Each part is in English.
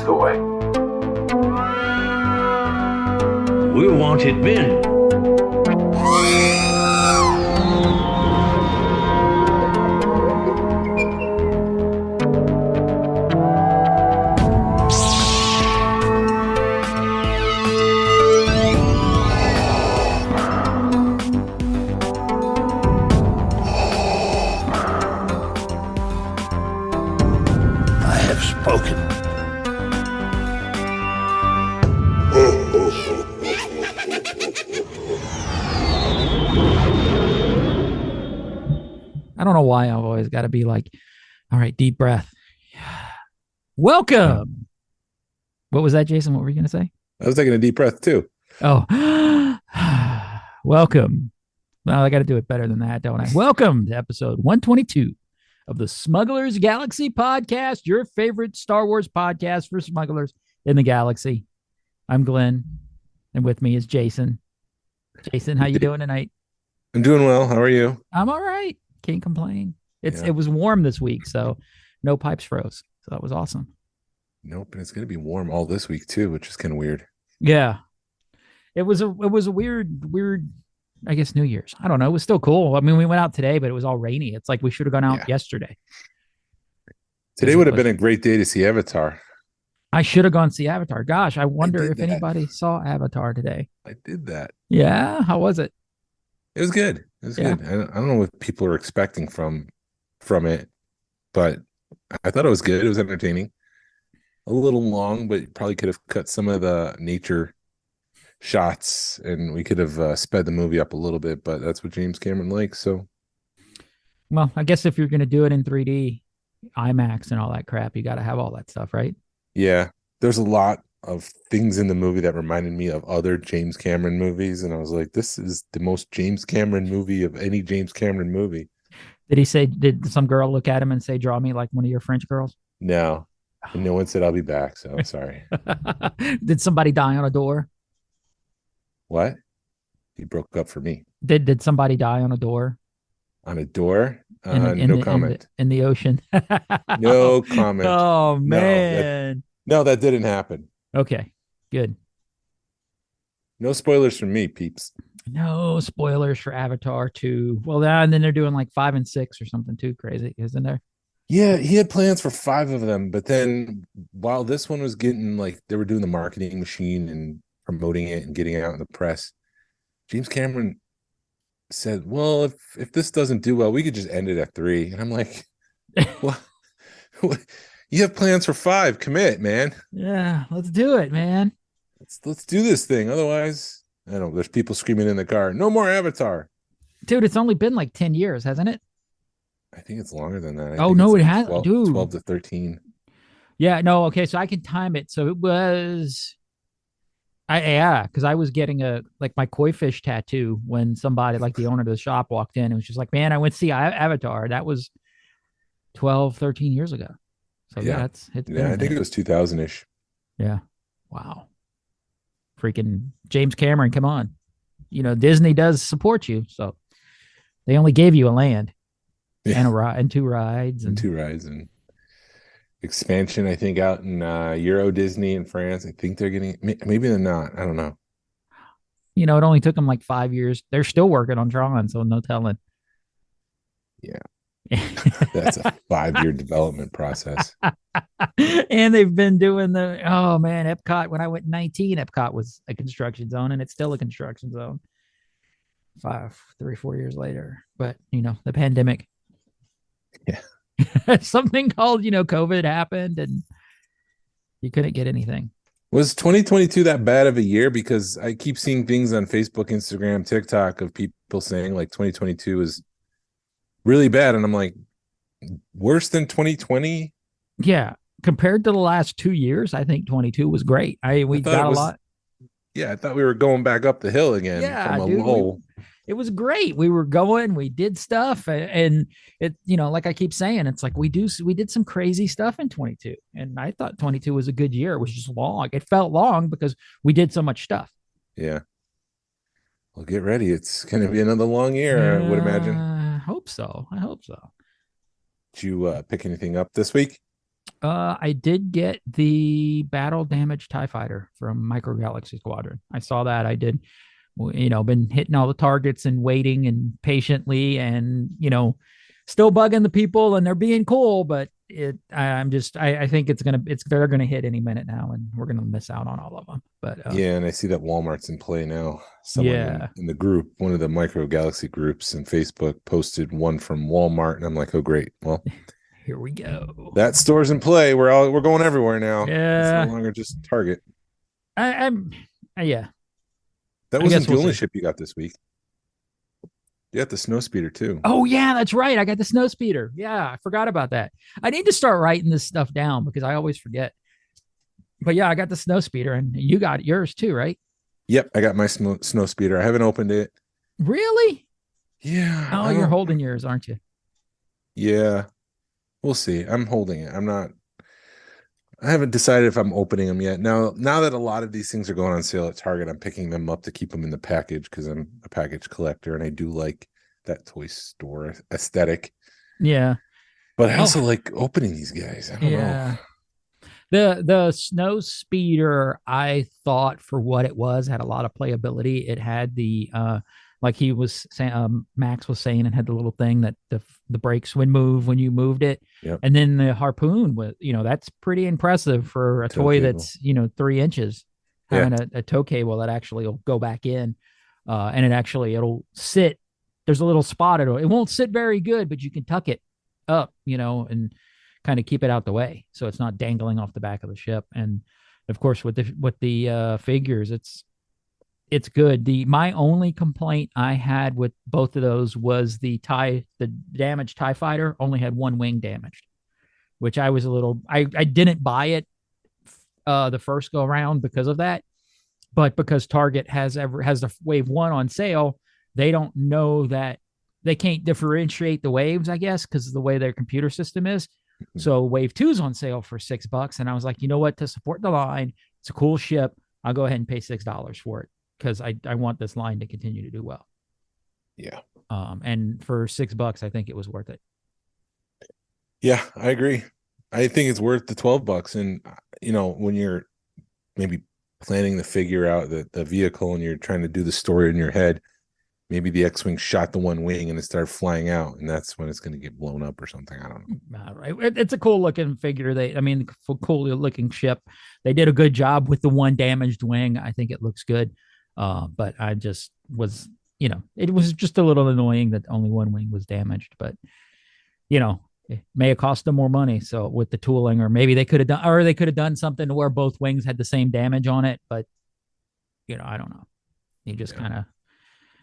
Castaway. We're wanted men. I have spoken. I don't know why I've always got to be like, all right, deep breath. Welcome. What was that, Jason? What were you going to say? I was taking a deep breath too. Oh, welcome. Well, I got to do it better than that, don't I? Welcome to episode 122 of the Smugglers Galaxy podcast, your favorite Star Wars podcast for smugglers in the galaxy. I'm Glenn, and with me is Jason. Jason, how you doing tonight? I'm doing well. How are you? I'm all right. Can't complain. Yeah. It was warm this week, so no pipes froze. So that was awesome. Nope, and it's gonna be warm all this week too, which is kind of weird. Yeah. It was a weird, I guess, New Year's. I don't know. It was still cool. I mean, we went out today, but it was all rainy. It's like we should have gone out yesterday. Today would have been a great day to see Avatar. I should have gone see Avatar. Gosh, I wonder if anybody saw Avatar today. I did that. Yeah. How was it? It was good. It was good. I don't know what people are expecting from it, but I thought it was good. It was entertaining. A little long, but probably could have cut some of the nature shots, and we could have sped the movie up a little bit. But that's what James Cameron likes. So, well, I guess if you're going to do it in 3D, IMAX and all that crap, you got to have all that stuff, right? yeah, there's a lot of things in the movie that reminded me of other James Cameron movies, and I was like, this is the most James Cameron movie of any James Cameron movie. Did some girl look at him and say, draw me like one of your French girls? No, and no one said I'll be back, so I'm sorry. Did somebody die on a door? What? He broke up for me. Did somebody die on a door? On a door? In No comment. In the ocean. No comment. Oh, man. No, that didn't happen. Okay, good. No spoilers from me, peeps. No spoilers for Avatar 2. Well, and then they're doing like 5 and 6 or something too crazy, isn't there? Yeah, he had plans for 5 of them, but then while this one was getting, like, they were doing the marketing machine and promoting it and getting it out in the press, James Cameron said, well, if this doesn't do well, we could just end it at 3. And I'm like, what? You have plans for 5. Commit, man. Yeah, let's do it, man. Let's do this thing. Otherwise, I don't know, there's people screaming in the car, no more Avatar. Dude, it's only been like 10 years, hasn't it? I think it's longer than that. Oh, no, it has. 12, dude. 12 to 13. Yeah, no, okay, so I can time it. So it was because I was getting my koi fish tattoo when somebody, like the owner of the shop, walked in and was just like, man, I went to see Avatar. That was 12, 13 years ago. So yeah, I think it was 2000-ish. Yeah. Wow. Freaking James Cameron, come on. You know, Disney does support you, so they only gave you a land and a ride and 2 rides and 2 rides and expansion, I think, out in Euro Disney in France. I think they're getting, maybe they're not. I don't know. You know, it only took them like 5 years. They're still working on Tron, so no telling. Yeah. That's a 5-year development process. And they've been doing Epcot. When I went 19, Epcot was a construction zone, and it's still a construction zone 3-4 years later. But, you know, the pandemic. Yeah. Something called, COVID happened, and you couldn't get anything. Was 2022 that bad of a year? Because I keep seeing things on Facebook, Instagram, TikTok of people saying like 2022 is really bad, and I'm like, worse than 2020? Yeah, compared to the last 2 years, I think 22 was great. We got a lot. Yeah, I thought we were going back up the hill again from a low. It was great. We were going, we did stuff, and it, like I keep saying, it's like we did some crazy stuff in 22, and I thought 22 was a good year. It was just long. It felt long because we did so much stuff. Yeah. Well, get ready. It's going to be another long year, I would imagine. I hope so. Did you pick anything up this week? I did get the battle damage TIE fighter from Micro Galaxy Squadron. I saw that. I did, been hitting all the targets and waiting and patiently and, still bugging the people and they're being cool, but I think they're gonna hit any minute now and we're gonna miss out on all of them. But Yeah, and I see that Walmart's in play now. Someone yeah, in the group, one of the Micro Galaxy groups in Facebook, posted one from Walmart, and I'm like, oh great. Well, here we go. that store's in play. We're going everywhere now. It's no Yeah, longer just Target. I'm, yeah, That I guess wasn't the we'll only see. ship you got this week. You got the snow speeder too. Oh yeah, that's right. I got the snow speeder. Yeah, I forgot about that. I need to start writing this stuff down because I always forget. But yeah, I got the snow speeder, and you got yours too, right? Yep, I got my snow speeder. I haven't opened it. Really? Yeah, Oh, I you're don't. holding yours, aren't you? Yeah, we'll see. I'm holding it. I'm not. I haven't decided if I'm opening them yet. Now that a lot of these things are going on sale at Target, I'm picking them up to keep them in the package because I'm a package collector and I do like that toy store aesthetic. Yeah. But I Oh, also like opening these guys. I don't know. yeah. The snow speeder, I thought for what it was, had a lot of playability. It had the like he was saying, Max was saying, it had the little thing that the brakes would move when you moved it, Yep. and then the harpoon was, that's pretty impressive for a Tow toy cable. that's 3 inches, Yeah. having a tow cable that actually will go back in, and it'll sit. There's a little spot. It won't sit very good, but you can tuck it up, and kind of keep it out the way so it's not dangling off the back of the ship. And of course, with the figures, it's good. My only complaint I had with both of those was the damaged TIE fighter only had one wing damaged, which I was a little. I didn't buy it the first go around because of that, but because Target has the Wave One on sale, they don't know that they can't differentiate the waves, I guess, because of the way their computer system is. So Wave Two's on sale for $6, and I was like, you know what? To support the line, it's a cool ship. I'll go ahead and pay $6 for it because I want this line to continue to do well. Yeah. And for $6, I think it was worth it. Yeah, I agree. I think it's worth the $12. And when you're maybe planning to figure out the vehicle and you're trying to do the story in your head, maybe the X-Wing shot the one wing and it started flying out, and that's when it's going to get blown up or something. I don't know. Right. It's a cool looking figure. Cool looking ship. They did a good job with the one damaged wing. I think it looks good. But I just was, it was just a little annoying that only one wing was damaged. But it may have cost them more money. So with the tooling, or maybe they could have done something where both wings had the same damage on it. But I don't know. You just kind of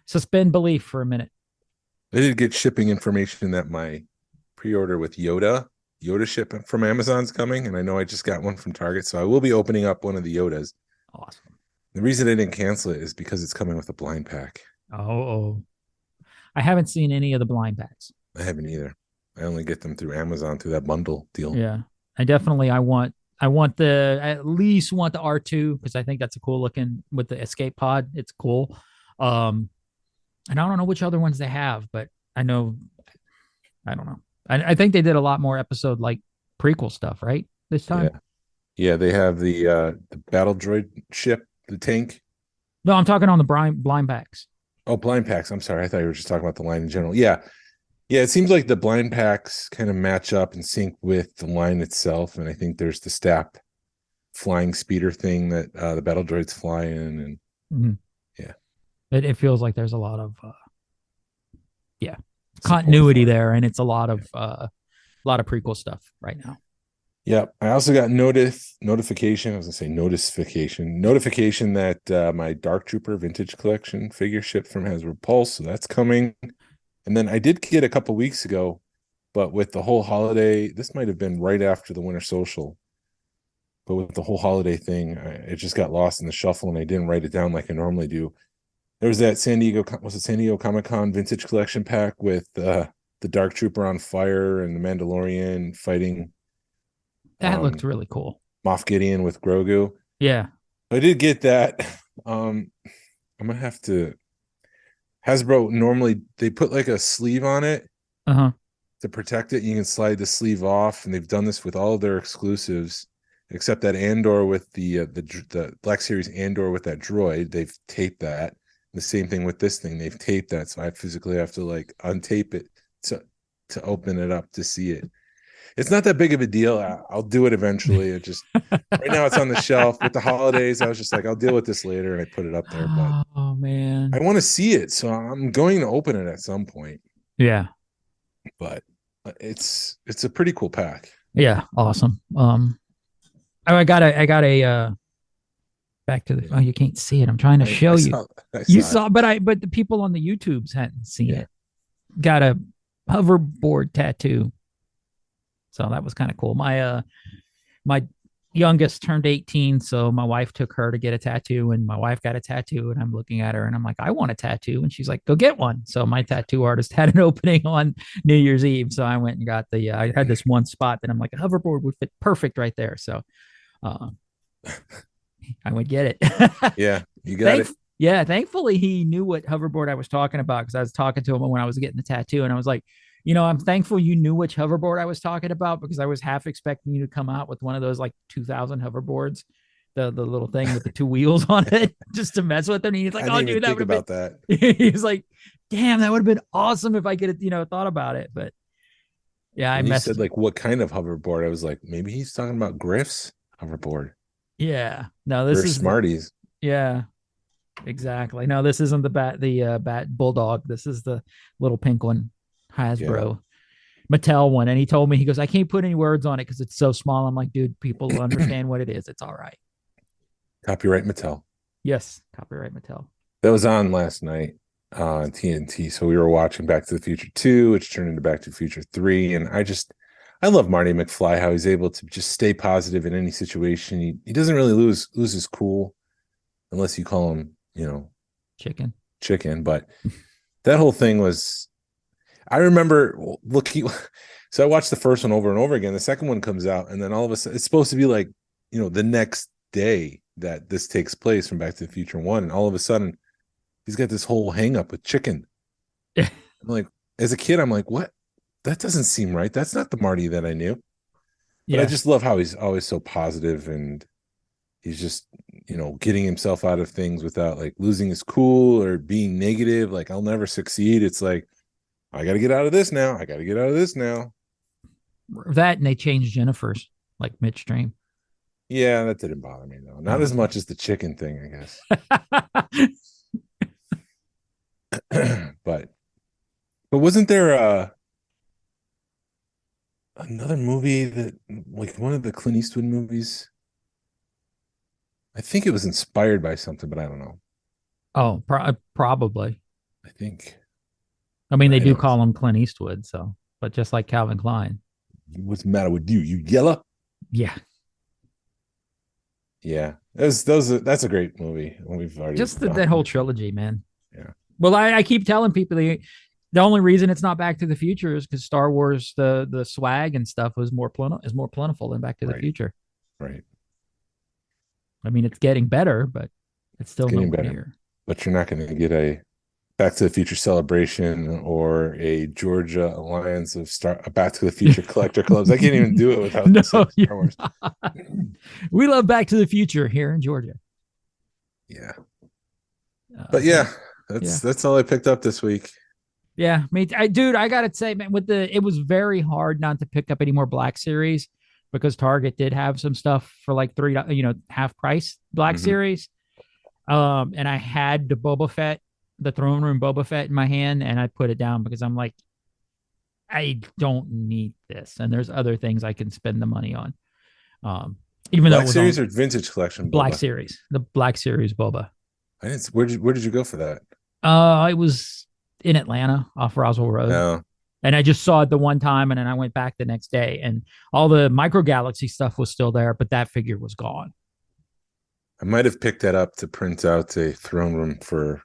suspend belief for a minute. I did get shipping information that my pre-order with Yoda ship from Amazon's coming, and I know I just got one from Target, so I will be opening up one of the Yodas. Awesome. The reason I didn't cancel it is because it's coming with a blind pack. Oh. I haven't seen any of the blind packs. I haven't either. I only get them through Amazon through that bundle deal. Yeah. I at least want the R2 because I think that's a cool looking with the escape pod. It's cool. And I don't know which other ones they have, but I don't know. I think they did a lot more episode like prequel stuff, right? This time. Yeah. Yeah, they have the battle droid ship, the tank. No, I'm talking on the blind packs. Oh, blind packs. I'm sorry. I thought you were just talking about the line in general. Yeah. Yeah, it seems like the blind packs kind of match up and sync with the line itself. And I think there's the STAP flying speeder thing that the battle droids fly in. And yeah. It feels like there's a lot of continuity there, and it's a lot of prequel stuff right now. Yep. I also got notification. I was gonna say notification that my Dark Trooper vintage collection figure shipped from Hasbro Pulse, so that's coming. And then I did get a couple weeks ago, but with the whole holiday, this might have been right after the Winter Social. But with the whole holiday thing, it just got lost in the shuffle, and I didn't write it down like I normally do. There was that San Diego Comic-Con vintage collection pack with the Dark Trooper on fire and the Mandalorian fighting. That looked really cool. Moff Gideon with Grogu. Yeah. I did get that. I'm gonna have to. Hasbro normally they put like a sleeve on it. Uh-huh. to protect it. You can slide the sleeve off, and they've done this with all of their exclusives, except that Andor with the Black Series Andor with that droid. They've taped that. The same thing with this thing. They've taped that, so I physically have to like untape it to open it up to see it. It's not that big of a deal. I'll do it eventually. It just right now it's on the shelf. With the holidays, I was just like, I'll deal with this later, and I put it up there. But Oh man. I want to see it, so I'm going to open it at some point. Yeah. But it's a pretty cool pack. Yeah. Awesome. I got a back to the. Oh, you can't see it. I'm trying to show you. You saw, but the people on the YouTubes hadn't seen it. Got a hoverboard tattoo. So that was kind of cool. My youngest turned 18, so my wife took her to get a tattoo, and my wife got a tattoo, and I'm looking at her and I'm like, I want a tattoo. And she's like, go get one. So my tattoo artist had an opening on New Year's Eve. So I went and got I had this one spot that I'm like, a hoverboard would fit perfect right there. So I went get it. Yeah, you got it. Yeah, thankfully he knew what hoverboard I was talking about, because I was talking to him when I was getting the tattoo, and I was like, I'm thankful you knew which hoverboard I was talking about, because I was half expecting you to come out with one of those like 2000 hoverboards, the little thing with the two wheels on it, just to mess with them. And he's like, I didn't dude, even think about that. He was like, damn, that would have been awesome if I could have, thought about it. But yeah, I said like, what kind of hoverboard? I was like, maybe he's talking about Griff's hoverboard. Yeah, no, this is Smarties. Yeah, exactly. No, this isn't the bat bulldog. This is the little pink one, Hasbro, Mattel one. And he told me, he goes, I can't put any words on it because it's so small. I'm like, dude, people will understand what it is. It's all right. Copyright Mattel. Yes, copyright Mattel. That was on last night on TNT. So we were watching Back to the Future 2, which turned into Back to the Future 3. And I love Marty McFly, how he's able to just stay positive in any situation. He doesn't really lose his cool unless you call him, chicken. But that whole thing was, I remember so I watched the first one over and over again. The second one comes out, and then all of a sudden it's supposed to be like, the next day that this takes place from Back to the Future 1. And all of a sudden he's got this whole hang up with chicken. I'm like, as a kid, I'm like, what? That doesn't seem right. That's not the Marty that I knew. But I just love how he's always so positive, and he's just, getting himself out of things without like losing his cool or being negative. Like, I'll never succeed. It's like, I got to get out of this now. That, and they changed Jennifer's, like midstream. Yeah, that didn't bother me though. Not as much as the chicken thing, I guess. But wasn't there another movie that, like, one of the Clint Eastwood movies? I think it was inspired by something, but I don't know. Oh, probably. I think. I mean, they do call him Clint Eastwood, so, but just like Calvin Klein. What's the matter with you? You yellow? Yeah. Yeah. That's a great movie. We've already just that whole trilogy, man. Yeah. Well, I keep telling people the only reason it's not Back to the Future is because Star Wars, the swag and stuff is more plentiful than Back to the Future. Right. I mean, it's getting better, but it's still getting better. But you're not going to get a Back to the Future celebration or a Georgia Alliance of Back to the Future collector clubs. I can't even do it without Star Wars. We love Back to the Future here in Georgia. Yeah. But that's all I picked up this week. Yeah, I gotta say, man, it was very hard not to pick up any more Black Series, because Target did have some stuff for like $3, half price Black Series. And I had the Throne Room Boba Fett in my hand, and I put it down because I'm like, I don't need this, and there's other things I can spend the money on. Even though Black Series or Vintage Collection Boba? Black Series, the Black Series Boba. Where did you go for that? It was in Atlanta off Roswell Road. Oh. And I just saw it the one time, and then I went back the next day, and all the Micro Galaxy stuff was still there, but that figure was gone. I might have picked that up to print out a Throne Room for,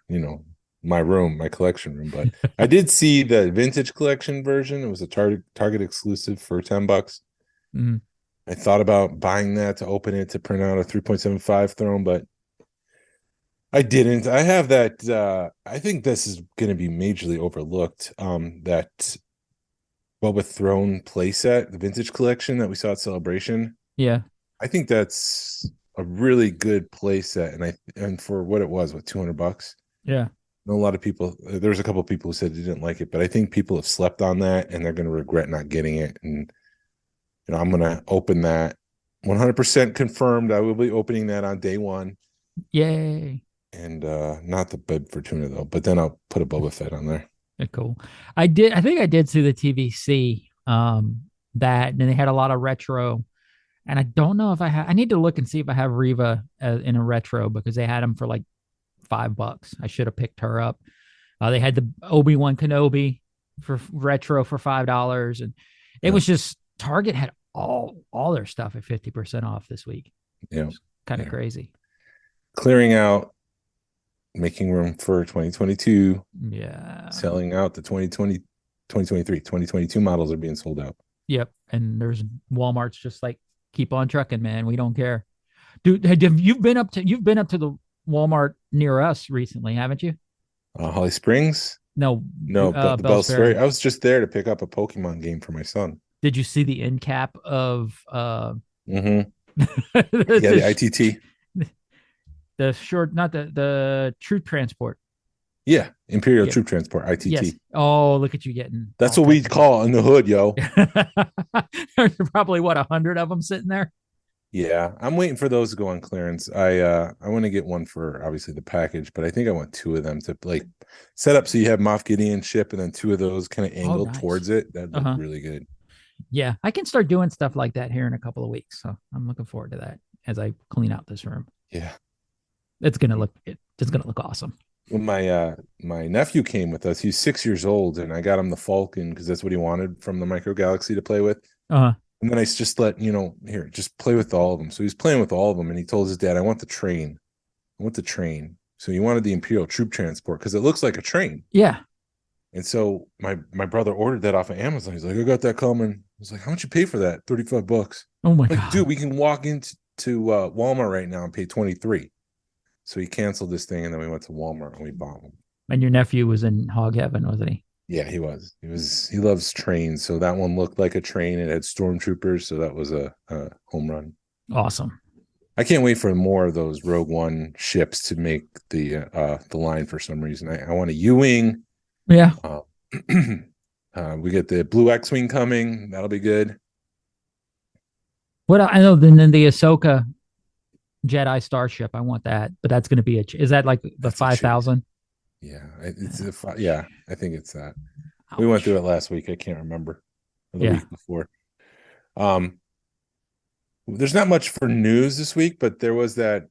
my collection room, but I did see the Vintage Collection version. It was a Target exclusive for $10. Mm-hmm. I thought about buying that to open it to print out a 3.75 Throne, but I didn't. I have that. I think this is going to be majorly overlooked. That Boba Throne playset, the vintage collection that we saw at Celebration. Yeah. I think that's a really good playset, and for what it was, what, $200? Yeah. I know a lot of people. There was a couple of people who said they didn't like it, but I think people have slept on that, and they're going to regret not getting it. And I'm going to open that. 100% confirmed. I will be opening that on day one. Yay. And not the Bib Fortuna though, but then I'll put a Boba Fett on there. Cool. I think I did see the TVC that, and they had a lot of retro, and I don't know if I need to look and see if I have Reva in a retro, because they had them for like $5. I should have picked her up. They had the Obi-Wan Kenobi for retro for $5, and it was just Target had all their stuff at 50% off this week. Yeah, kind of crazy. Clearing out, making room for 2022. Yeah, selling out the 2020, 2023, 2022 models are being sold out. Yep, and there's Walmart's just like, keep on trucking, man. We don't care, dude. You've been up to the Walmart near us recently, haven't you? Holly Springs. No, the Bell's Ferry. I was just there to pick up a Pokemon game for my son. Did you see the end cap of the ITT? The short, not the Troop Transport. Yeah, Imperial Troop Transport, ITT. Yes. Oh, look at you getting. That's what we call in the hood, yo. There's probably 100 of them sitting there. Yeah, I'm waiting for those to go on clearance. I want to get one for obviously the package, but I think I want 2 of them to like set up so you have Moff Gideon ship, and then 2 of those kind of angled towards it. That'd look really good. Yeah, I can start doing stuff like that here in a couple of weeks, so I'm looking forward to that as I clean out this room. Yeah, it's gonna look awesome. When my nephew came with us, he's 6 years old, and I got him the Falcon because that's what he wanted from the Micro Galaxy to play with. And then I just let, here, just play with all of them. So he's playing with all of them, and he told his dad, I want the train. So he wanted the Imperial Troop Transport because it looks like a train. Yeah. And so my brother ordered that off of Amazon. He's like, I got that coming. I was like, how much you pay for that? $35. Oh my God. Dude, we can walk into Walmart right now and pay $23. So he canceled this thing, and then we went to Walmart and we bought them. And your nephew was in hog heaven, wasn't he? Yeah, he was. He loves trains. So that one looked like a train. It had stormtroopers. So that was a home run. Awesome. I can't wait for more of those Rogue One ships to make the line for some reason. I want a U-Wing. Yeah. We get the Blue X-Wing coming. That'll be good. What I know, then the Ahsoka Jedi Starship. I want that, but that's going to be is that like the 5,000? Yeah, I think it's that. Ouch. We went through it last week. I can't remember. Or the week before. There's not much for news this week, but there was that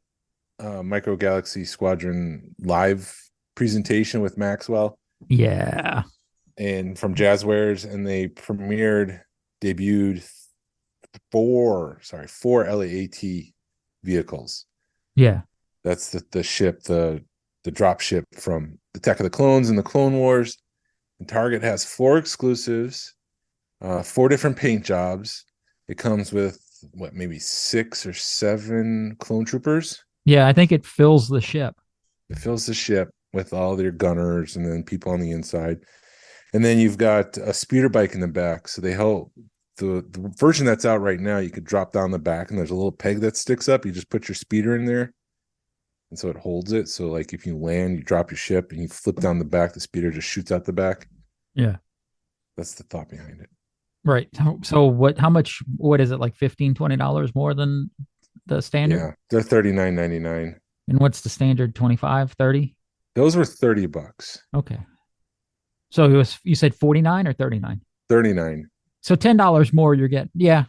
Micro Galaxy Squadron live presentation with Maxwell. Yeah. And from Jazzwares, and they debuted four LAAT vehicles. Yeah. That's the ship, the drop ship from Attack of the Clones and the Clone Wars. And Target has 4 exclusives, 4 different paint jobs. It comes with maybe 6 or 7 clone troopers. Yeah, I think it fills the ship. It fills the ship with all their gunners and then people on the inside. And then you've got a speeder bike in the back. So they help the version that's out right now, you could drop down the back and there's a little peg that sticks up. You just put your speeder in there. And so it holds it. So like if you land, you drop your ship and you flip down the back, the speeder just shoots out the back. Yeah. That's the thought behind it. Right. So how much is it, like $15, $20 more than the standard? Yeah, they're $39.99. And what's the standard? 25, 30? Those were $30. Okay. So you said 49 or 39? 39. So $10 more you're getting. Yeah.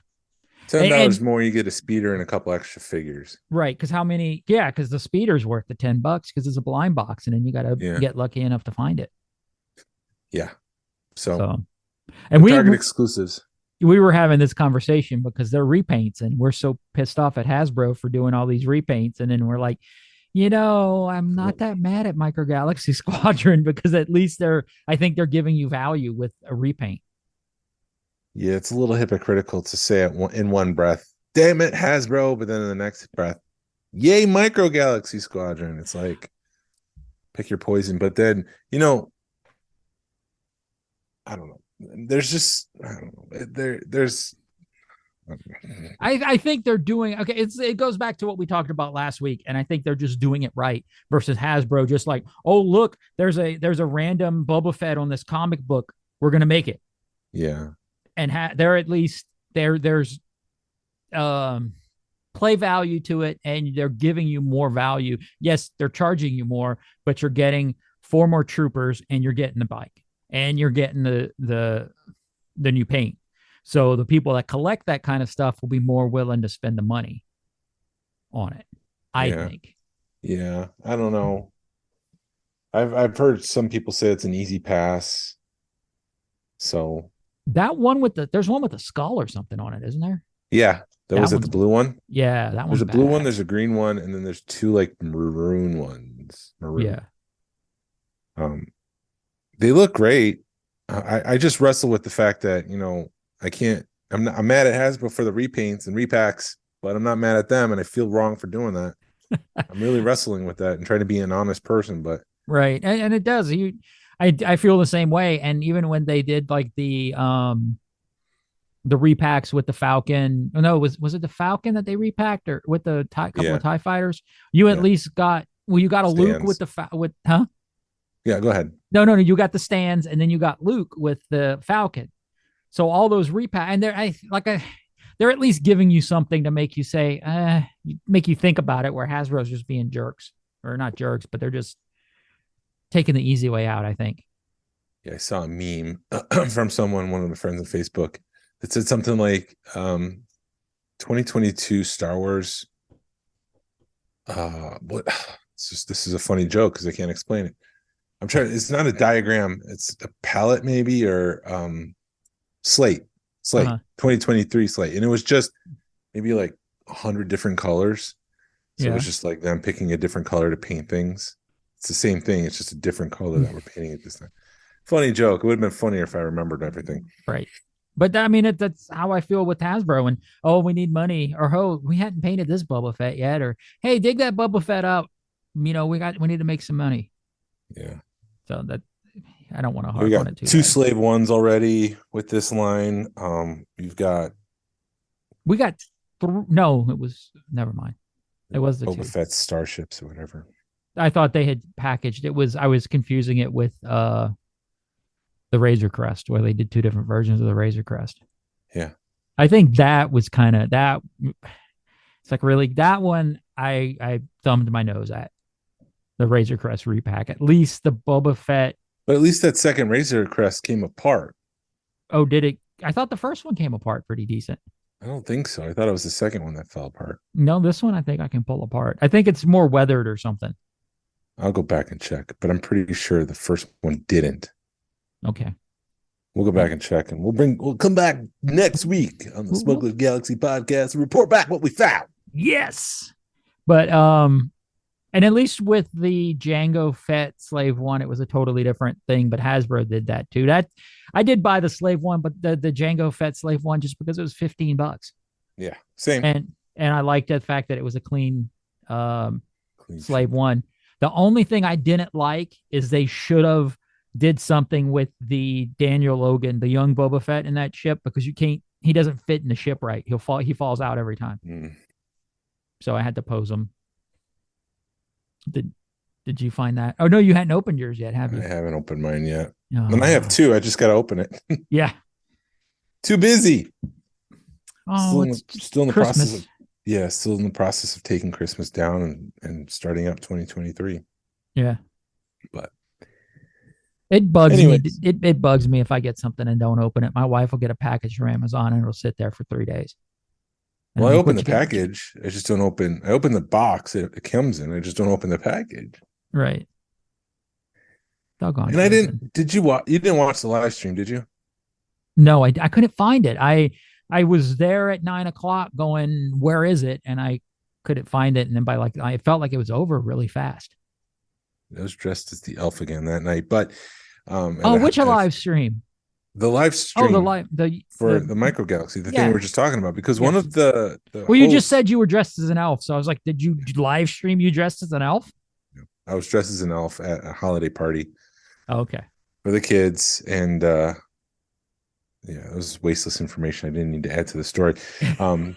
$10 more, you get a speeder and a couple extra figures. Right. Because how many? Yeah, because the speeder's worth the $10 because it's a blind box, and then you got to get lucky enough to find it. Yeah. So and we Target exclusives. We were having this conversation because they're repaints, and we're so pissed off at Hasbro for doing all these repaints, and then we're like, I'm not that mad at Micro Galaxy Squadron because at least I think they're giving you value with a repaint. Yeah, it's a little hypocritical to say it in one breath, damn it, Hasbro, but then in the next breath, yay, Micro Galaxy Squadron. It's like, pick your poison. But then, I don't know. there's just I don't know. There's I think they're doing okay. It goes back to what we talked about last week, and I think they're just doing it right versus Hasbro. Just like, oh look, there's a random Boba Fett on this comic book. We're gonna make it, yeah. and they're at least there's play value to it, and they're giving you more value. Yes, they're charging you more, but you're getting 4 more troopers, and you're getting the bike, and you're getting the new paint. So the people that collect that kind of stuff will be more willing to spend the money on it, I think. Yeah, I don't know. I've heard some people say it's an easy pass. So that one with there's one with a skull or something on it, isn't there? yeah, that was it, the blue one. Yeah, that one. There's a blue one, there's a green one, and then there's 2 like maroon ones. Maroon. Yeah. They look great. I just wrestle with the fact that I'm mad at Hasbro for the repaints and repacks, but I'm not mad at them, and I feel wrong for doing that. I'm really wrestling with that and trying to be an honest person, but right, and it does. I feel the same way. And even when they did like the repacks with the Falcon, no, was it the Falcon that they repacked, or with the couple of TIE fighters? You at least got you got a stands. Luke with with Yeah, go ahead. No, you got the stands, and then you got Luke with the Falcon. So all those repack, and they're at least giving you something to make you say, make you think about it. Where Hasbro's just being jerks, or not jerks, but they're just taking the easy way out, I think. Yeah, I saw a meme from one of my friends on Facebook, that said something like 2022 Star Wars. This is a funny joke because I can't explain it. It's not a diagram, it's a palette maybe, or slate 2023 slate, and it was just maybe like 100 different colors. So it was just like them picking a different color to paint things. It's the same thing, it's just a different color that we're painting it this time. Funny joke. It would have been funnier if I remembered everything. Right. But I mean, that's how I feel with Hasbro. And we need money, or we hadn't painted this Boba Fett yet, or hey, dig that Boba Fett up. We need to make some money. Yeah. So that I don't want to harp on it too. 2 slave ones already with this line. We got no, it was never mind. It was the Boba Fett starships or whatever. I thought they had packaged it. I was confusing it with the Razor Crest, where they did 2 different versions of the Razor Crest. Yeah. I think that was kind of that. It's like, really, that one I thumbed my nose at. The Razor Crest repack. At least the Boba Fett. But at least that second Razor Crest came apart. Oh, did it? I thought the first one came apart pretty decent. I don't think so. I thought it was the second one that fell apart. No, this one I think I can pull apart. I think it's more weathered or something. I'll go back and check, but I'm pretty sure the first one didn't. Okay. We'll go back and check, and we'll come back next week on the Smugglers Galaxy podcast and report back what we found. Yes. But and at least with the Jango Fett slave one, it was a totally different thing, but Hasbro did that too. I did buy the slave one, but the Jango Fett slave one, just because it was $15. Yeah, same. And I liked the fact that it was a clean slave one. The only thing I didn't like is they should have did something with the Daniel Logan, the young Boba Fett in that ship, because he doesn't fit in the ship right. He falls out every time. So I had to pose him. Did you find that? Oh no, you hadn't opened yours yet, have you? I haven't opened mine yet. Oh. And I have 2. I just got to open it. Yeah. Too busy. Oh, still in the Christmas. process of still in the process of taking Christmas down and starting up 2023. Yeah. But it bugs me. It bugs me if I get something and don't open it. My wife will get a package from Amazon and it'll sit there for 3 days. And I open the package. I just don't open. I open the box it comes in. I just don't open the package. Right. Doggone. And I didn't. Did you watch? You didn't watch the live stream, did you? No, I couldn't find it. I was there at 9:00 going, where is it? And I couldn't find it. And then I felt like it was over really fast. I was dressed as the elf again that night. But which live stream? The live stream. The Micro Galaxy, the thing we were just talking about, because one of the you just said you were dressed as an elf, so I was like, did you live stream you dressed as an elf? I was dressed as an elf at a holiday party. Oh, okay. For the kids, and Yeah, it was wasteless information I didn't need to add to the story. But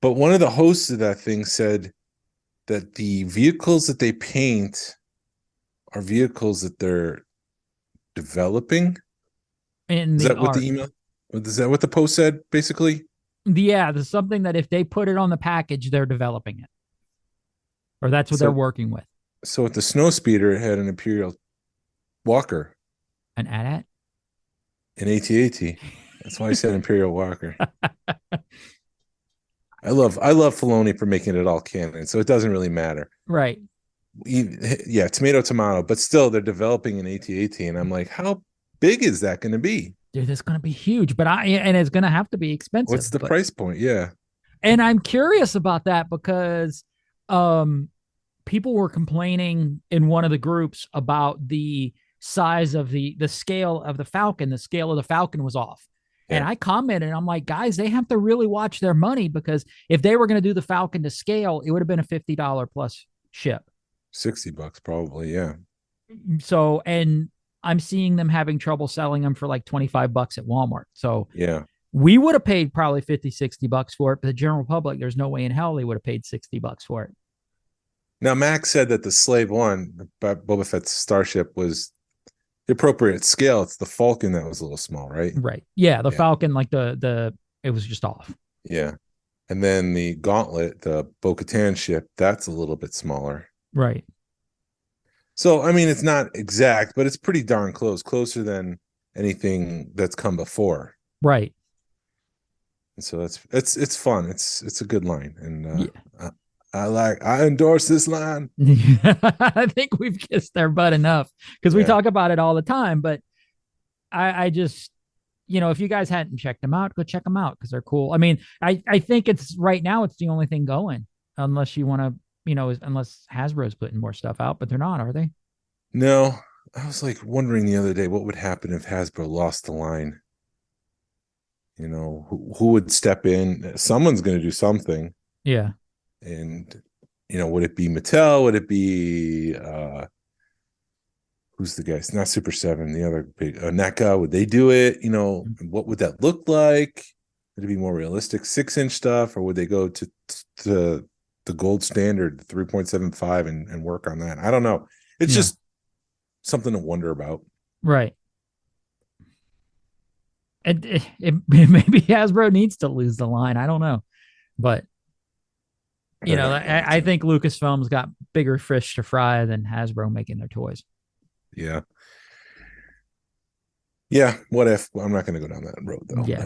one of the hosts of that thing said that the vehicles that they paint are vehicles that they're developing. In Is the that what art. the email? Is that what the post said? Basically, Yeah, there's something that if they put it on the package, they're developing it. Or that's what So- they're working with. so with the snow speeder, it had an Imperial Walker, An AT-AT? an AT-AT. That's why I said Imperial Walker. I love Filoni for making it all canon, so it doesn't really matter. Right. Yeah, tomato, but still they're developing an AT-AT, and I'm like, how big is that going to be? Dude, that's going to be huge, and it's going to have to be expensive. What's the price point? Yeah. And I'm curious about that because people were complaining in one of the groups about the size of the scale of the Falcon. The scale of the Falcon was off. Yeah. And I commented, I'm like, guys, they have to really watch their money, because if they were going to do the Falcon to scale, it would have been a $50 plus ship. $60 probably, yeah. So, and I'm seeing them having trouble selling them for like $25 at Walmart. So yeah, we would have paid probably $50-$60 for it, but the general public, there's no way in hell they would have paid $60 for it. Now, Max said that the Slave One, Boba Fett's starship, was the appropriate scale. It's the Falcon that was a little small, right? Right. Yeah, the Falcon, like the it was just off. Yeah. And then the Gauntlet, the Bo-Katan ship, that's a little bit smaller. Right. So, I mean, it's not exact, but it's pretty darn closer than anything that's come before. Right. And so it's fun. It's a good line. And I endorse this line. I think we've kissed their butt enough, because we talk about it all the time. But I just, if you guys hadn't checked them out, go check them out, because they're cool. I mean, I think it's right now, it's the only thing going, unless you want to, unless Hasbro's putting more stuff out, but they're not, are they? No, I was like wondering the other day, what would happen if Hasbro lost the line? Who would step in? Someone's going to do something. Yeah. And, would it be Mattel? Would it be, who's the guy? It's not Super 7, the other big, NECA. Would they do it? What would that look like? Would it be more realistic 6-inch stuff, or would they go to the gold standard 3.75 and work on that? I don't know. It's just something to wonder about. Right. And maybe Hasbro needs to lose the line. I don't know. But, I think Lucasfilm's got bigger fish to fry than Hasbro making their toys. Yeah. Yeah. What if? Well, I'm not going to go down that road, though. Yeah.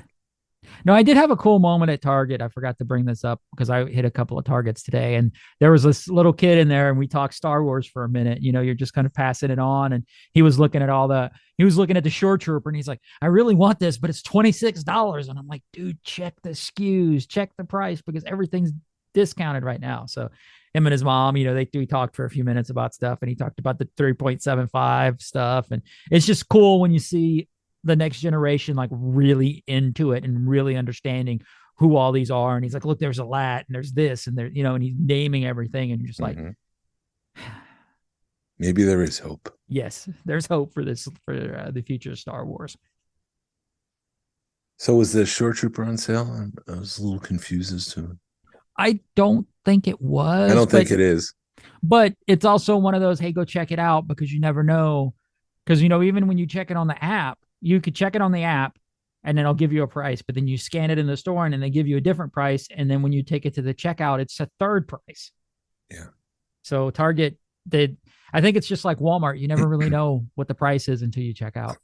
No, I did have a cool moment at Target. I forgot to bring this up because I hit a couple of Targets today, and there was this little kid in there, and we talked Star Wars for a minute. You're just kind of passing it on, and he was looking at the Shore Trooper, and he's like, I really want this, but it's $26. And I'm like, dude, check the SKUs, check the price, because everything's discounted right now. So him and his mom, we talked for a few minutes about stuff, and he talked about the 3.75 stuff. And it's just cool when you see the next generation like really into it and really understanding who all these are. And he's like, look, there's a lat and there's this and there, and he's naming everything, and you're just like, maybe there is hope. Yes, there's hope for this, for the future of Star Wars. So was the Shore Trooper on sale? I was a little confused as to. I don't think it was. I don't think it is. But it's also one of those, hey, go check it out, because you never know. Because, even when you check it on the app, you could check it on the app and then I'll give you a price, but then you scan it in the store and then they give you a different price. And then when you take it to the checkout, it's a third price. Yeah. So Target I think it's just like Walmart. You never really know what the price is until you check out.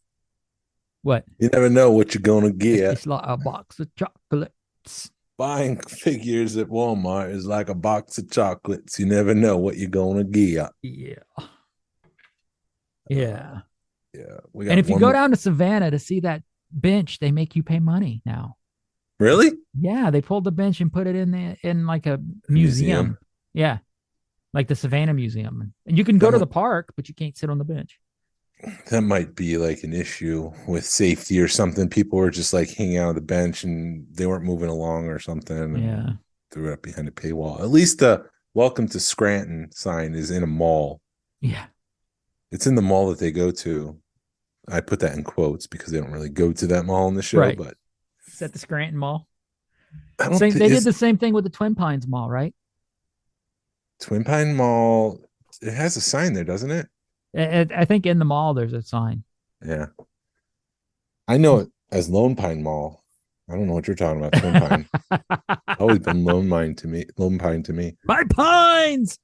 What? You never know what you're going to get. It's like a box of chocolates. Buying figures at Walmart is like a box of chocolates. You never know what you're going to get. Yeah. Yeah. Yeah. And if you go down to Savannah to see that bench, they make you pay money now. Really? Yeah. They pulled the bench and put it in like a museum. Yeah. Like the Savannah Museum. And you can go to the park, but you can't sit on the bench. That might be like an issue with safety or something. People were just like hanging out on the bench and they weren't moving along or something. Yeah. Threw it up behind a paywall. At least the Welcome to Scranton sign is in a mall. Yeah. It's in the mall that they go to. I put that in quotes because they don't really go to that mall in the show, Right. but It's at the Scranton Mall. I don't Same, think they did it's the same thing with the Twin Pines Mall, right? Twin Pine Mall. It has a sign there, doesn't it? I think in the mall there's a sign. Yeah. I know it as Lone Pine Mall. I don't know what you're talking about. Twin Pine. Always been Lone Pine to me. Lone Pine to me. My pines.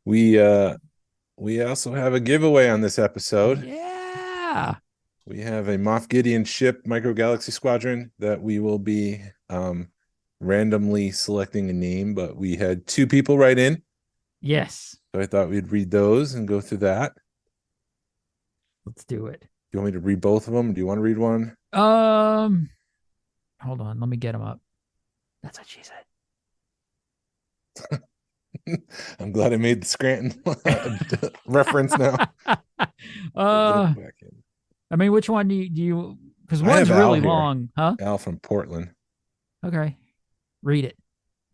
We also have a giveaway on this episode. Yeah. We have a Moff Gideon ship Micro Galaxy Squadron that we will be randomly selecting a name, but we had 2 people write in. Yes. So I thought we'd read those and go through that. Let's do it. Do you want me to read both of them? Do you want to read one? Hold on. Let me get them up. That's what she said. I'm glad I made the Scranton reference now. I mean, which one do you because I one's have Al really here. long, huh? Al from Portland. Okay. Read it.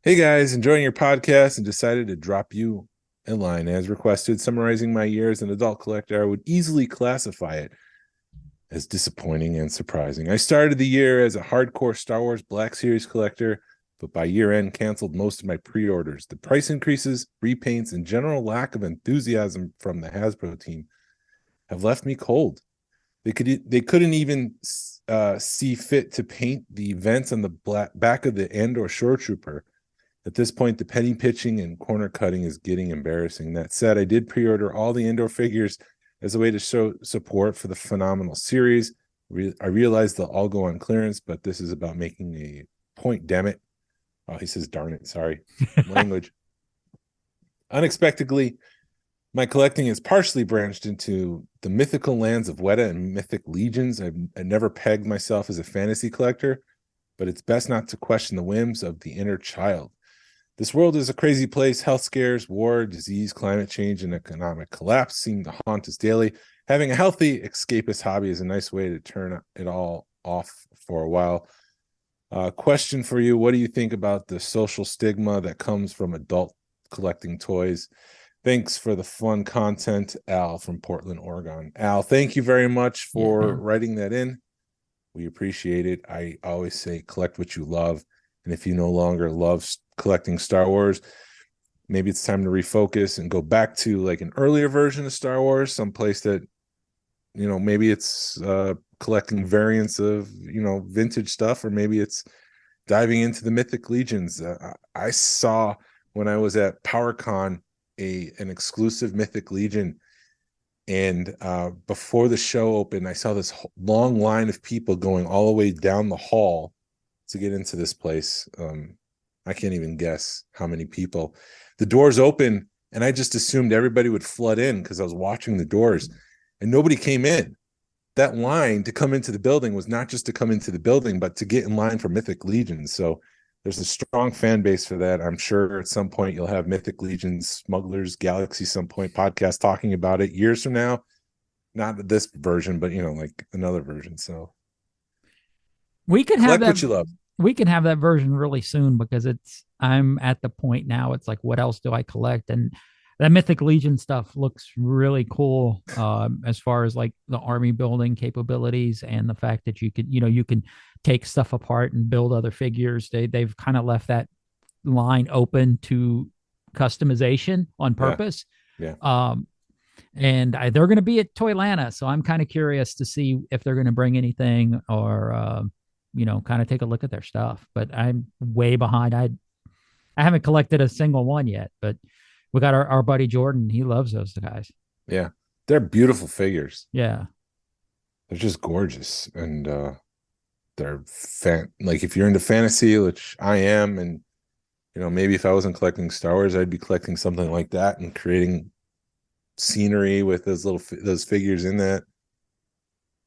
Hey guys, enjoying your podcast and decided to drop you a line as requested. Summarizing my year as an adult collector, I would easily classify it as disappointing and surprising. I started the year as a hardcore Star Wars Black Series collector, but by year end canceled most of my pre-orders. The price increases, repaints, and general lack of enthusiasm from the Hasbro team have left me cold. They couldn't even see fit to paint the vents on the back of the Andor Shore Trooper. At this point, the penny pitching and corner cutting is getting embarrassing. That said, I did pre-order all the Andor figures as a way to show support for the phenomenal series. I realize they'll all go on clearance, but this is about making a point, damn it. Oh, he says, darn it, sorry. Language. Unexpectedly, my collecting is partially branched into the mythical lands of Weta and Mythic Legions. I never pegged myself as a fantasy collector, but it's best not to question the whims of the inner child. This world is a crazy place. Health scares, war, disease, climate change, and economic collapse seem to haunt us daily. Having a healthy escapist hobby is a nice way to turn it all off for a while. Question for you. What do you think about the social stigma that comes from adult collecting toys? Thanks for the fun content, Al from Portland, Oregon. Al, thank you very much for writing that in. We appreciate it. I always say collect what you love. And if you no longer love collecting Star Wars, maybe it's time to refocus and go back to like an earlier version of Star Wars, someplace that, maybe it's collecting variants of, vintage stuff, or maybe it's diving into the Mythic Legions. I saw when I was at PowerCon an exclusive Mythic Legion, and before the show opened, I saw this long line of people going all the way down the hall to get into this place. I can't even guess how many people. The doors open, and I just assumed everybody would flood in because I was watching the doors, and nobody came in. That line to come into the building was not just to come into the building, but to get in line for Mythic Legions. So there's a strong fan base for that. I'm sure at some point you'll have Mythic Legions, Smugglers Galaxy, some point podcast talking about it years from now. Not this version, but like another version. So we can collect have that. What you love. We can have that version really soon because I'm at the point now. It's like, what else do I collect? And that Mythic Legion stuff looks really cool as far as like the army building capabilities and the fact that you can take stuff apart and build other figures. They've kind of left that line open to customization on purpose. Yeah. And they're going to be at Toylanta, so I'm kind of curious to see if they're going to bring anything or kind of take a look at their stuff. But I'm way behind. I haven't collected a single one yet, but we got our buddy Jordan. He loves those guys. Yeah. They're beautiful figures. Yeah. They're just gorgeous. And they're like, if you're into fantasy, which I am, and maybe if I wasn't collecting Star Wars, I'd be collecting something like that and creating scenery with those figures in that.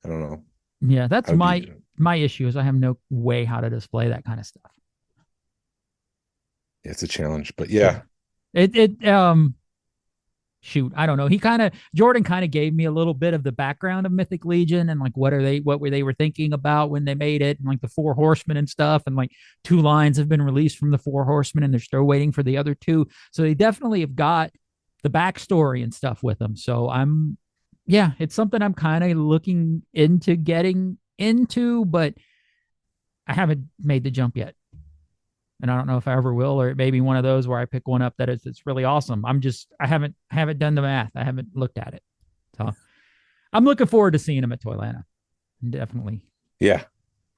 I don't know. Yeah, that's my issue is I have no way how to display that kind of stuff. It's a challenge, but yeah. Shoot, I don't know. Jordan kind of gave me a little bit of the background of Mythic Legion and like what they were thinking about when they made it, and like the Four Horsemen and stuff, and like 2 lines have been released from the Four Horsemen and they're still waiting for the other 2. So they definitely have got the backstory and stuff with them. So I'm yeah, it's something I'm kind of looking into getting into, but I haven't made the jump yet. And I don't know if I ever will, or it may be one of those where I pick one up that is it's really awesome. I haven't done the math. I haven't looked at it. So I'm looking forward to seeing them at Toylanta. Definitely. Yeah,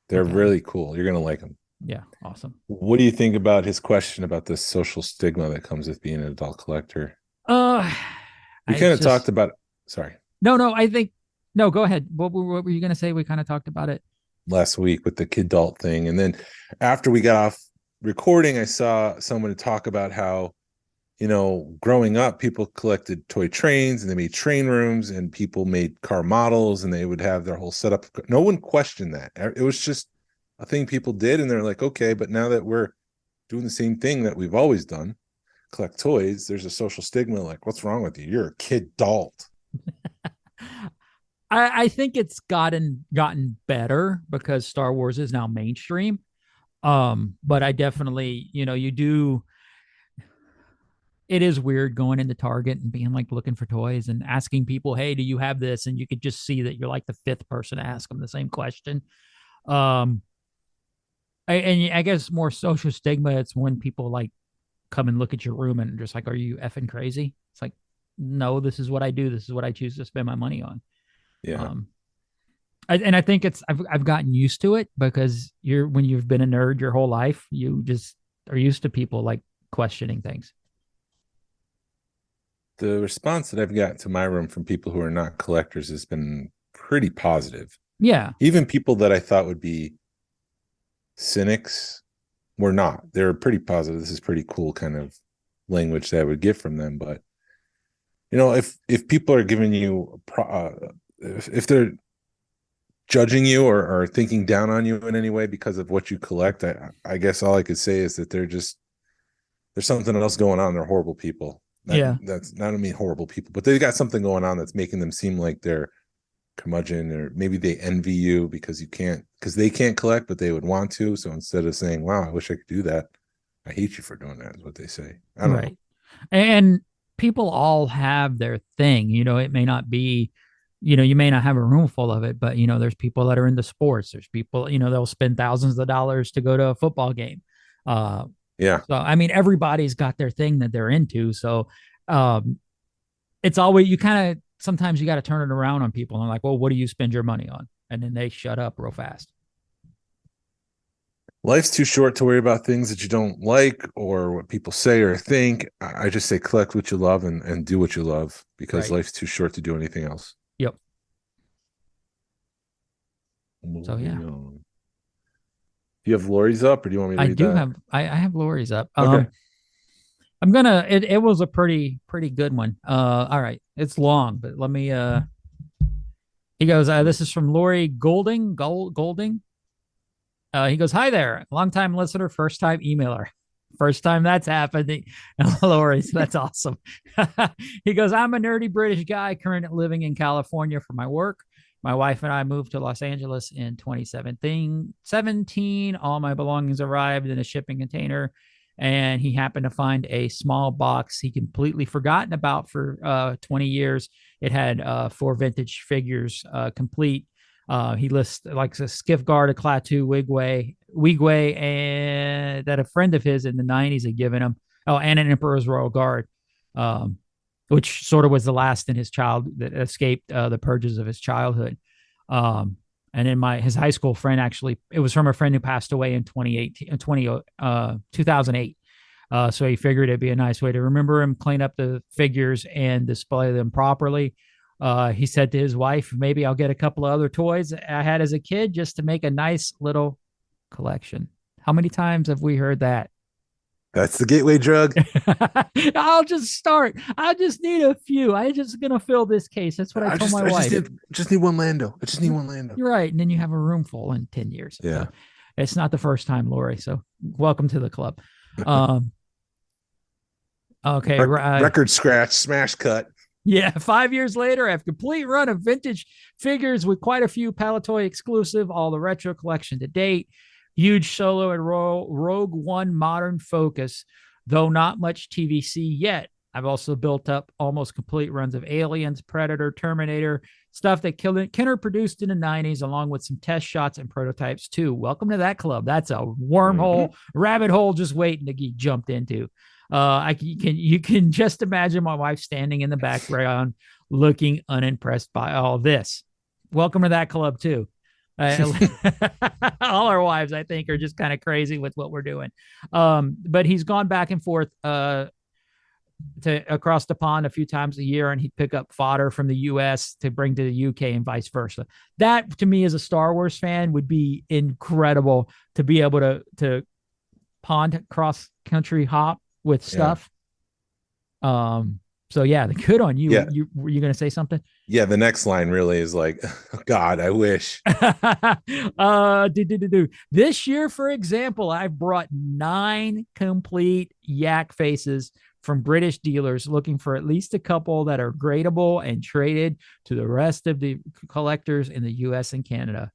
they're Okay. really cool. You're gonna like them. Yeah, awesome. What do you think about his question about the social stigma that comes with being an adult collector? Uh We I kind of just talked about. Sorry, no, I think no, go ahead. What were you gonna say? We kind of talked about it. last week with the kidult thing, and then after we got off recording, I saw someone talk about how, growing up, people collected toy trains and they made train rooms, and people made car models, and they would have their whole setup. No one questioned that. It was just a thing people did, and they're like, okay, but now that we're doing the same thing that we've always done, collect toys, there's a social stigma. Like, what's wrong with you? You're a kid adult. I think it's gotten better because Star Wars is now mainstream. But I definitely, you do. It is weird going into Target and being like looking for toys and asking people, "Hey, do you have this?" And you could just see that you're like the fifth person to ask them the same question. Um, and I guess more social stigma. It's when people like come and look at your room and just like, "Are you effing crazy?" It's like, no, this is what I do. This is what I choose to spend my money on. Yeah. And I think I've gotten used to it because when you've been a nerd your whole life, you just are used to people like questioning things. The response that I've gotten to my room from people who are not collectors has been pretty positive. Yeah. Even people that I thought would be cynics were not. They were pretty positive. This is pretty cool kind of language that I would get from them. But if people are giving you if they're judging you or thinking down on you in any way because of what you collect, I guess all I could say is that there's something else going on. They're horrible people. That's not, I mean, horrible people, but they've got something going on that's making them seem like they're curmudgeon, or maybe they envy you because they can't collect, but they would want to. So instead of saying, wow, I wish I could do that, I hate you for doing that, is what they say. I don't know. And people all have their thing. It may not be, you may not have a room full of it, but there's people that are into sports. There's people, they'll spend thousands of dollars to go to a football game. Yeah. So I mean, everybody's got their thing that they're into. So it's always, you kind of, sometimes you got to turn it around on people and like, well, what do you spend your money on? And then they shut up real fast. Life's too short to worry about things that you don't like or what people say or think. I just say collect what you love and do what you love, because life's too short to do anything else. Yep. So yeah. Do you have Lori's up, or do you want me to read that? I have Lori's up. Okay. It was a pretty good one. All right. It's long, but let me, he goes, this is from Lori Golding. He goes, hi there. Long-time listener, first-time emailer. First time that's happening. Lori, so that's awesome. He goes, I'm a nerdy British guy currently living in California for my work. My wife and I moved to Los Angeles in 2017. All my belongings arrived in a shipping container, and he happened to find a small box he completely forgotten about for 20 years. It had 4 vintage figures complete. He lists like a Skiff Guard, a Klaatu, Wigway, and that a friend of his in the 90s had given him. Oh, and an Emperor's Royal Guard, which sort of was the last in his that escaped the purges of his childhood. And then his high school friend, actually, it was from a friend who passed away in 2008. So he figured it'd be a nice way to remember him, clean up the figures, and display them properly. He said to his wife, maybe I'll get a couple of other toys I had as a kid just to make a nice little collection. How many times have we heard that? That's the gateway drug. I'll just start. I just need a few. I'm just going to fill this case. That's what I told my wife. Just need one Lando. I just need one Lando. You're right. And then you have a room full in 10 years. Yeah. So it's not the first time, Lori. So welcome to the club. Okay. Record scratch, smash cut. Yeah, 5 years later, I have a complete run of vintage figures with quite a few Palatoy exclusive, all the retro collection to date. Huge Solo and Rogue One modern focus, though not much TVC yet. I've also built up almost complete runs of Aliens, Predator, Terminator, stuff that Kenner produced in the 90s, along with some test shots and prototypes too. Welcome to that club. That's a wormhole, rabbit hole just waiting to get jumped into. You can just imagine my wife standing in the background looking unimpressed by all this. Welcome to that club too. All our wives, I think, are just kind of crazy with what we're doing. But he's gone back and forth to across the pond a few times a year, and he'd pick up fodder from the US to bring to the UK and vice versa. That to me as a Star Wars fan would be incredible, to be able to pond cross country hop with stuff. So yeah, good on you. Yeah. Were you going to say something? Yeah, the next line really is like, God, I wish. This year, for example, I've brought 9 complete yak faces from British dealers, looking for at least a couple that are gradable and traded to the rest of the collectors in the US and Canada.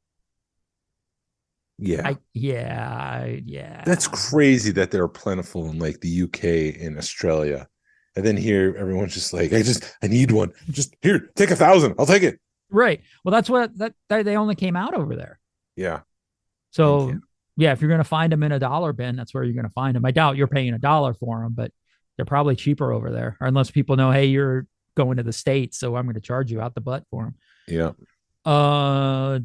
Yeah. Yeah. That's crazy that they're plentiful in like the UK and Australia. And then here, everyone's just like, I need one. Just here, take 1,000. I'll take it. Right. Well, that's what they only came out over there. Yeah. So yeah, if you're going to find them in a dollar bin, that's where you're going to find them. I doubt you're paying $1 for them, but they're probably cheaper over there, or unless people know, hey, you're going to the States, so I'm going to charge you out the butt for them. Yeah. I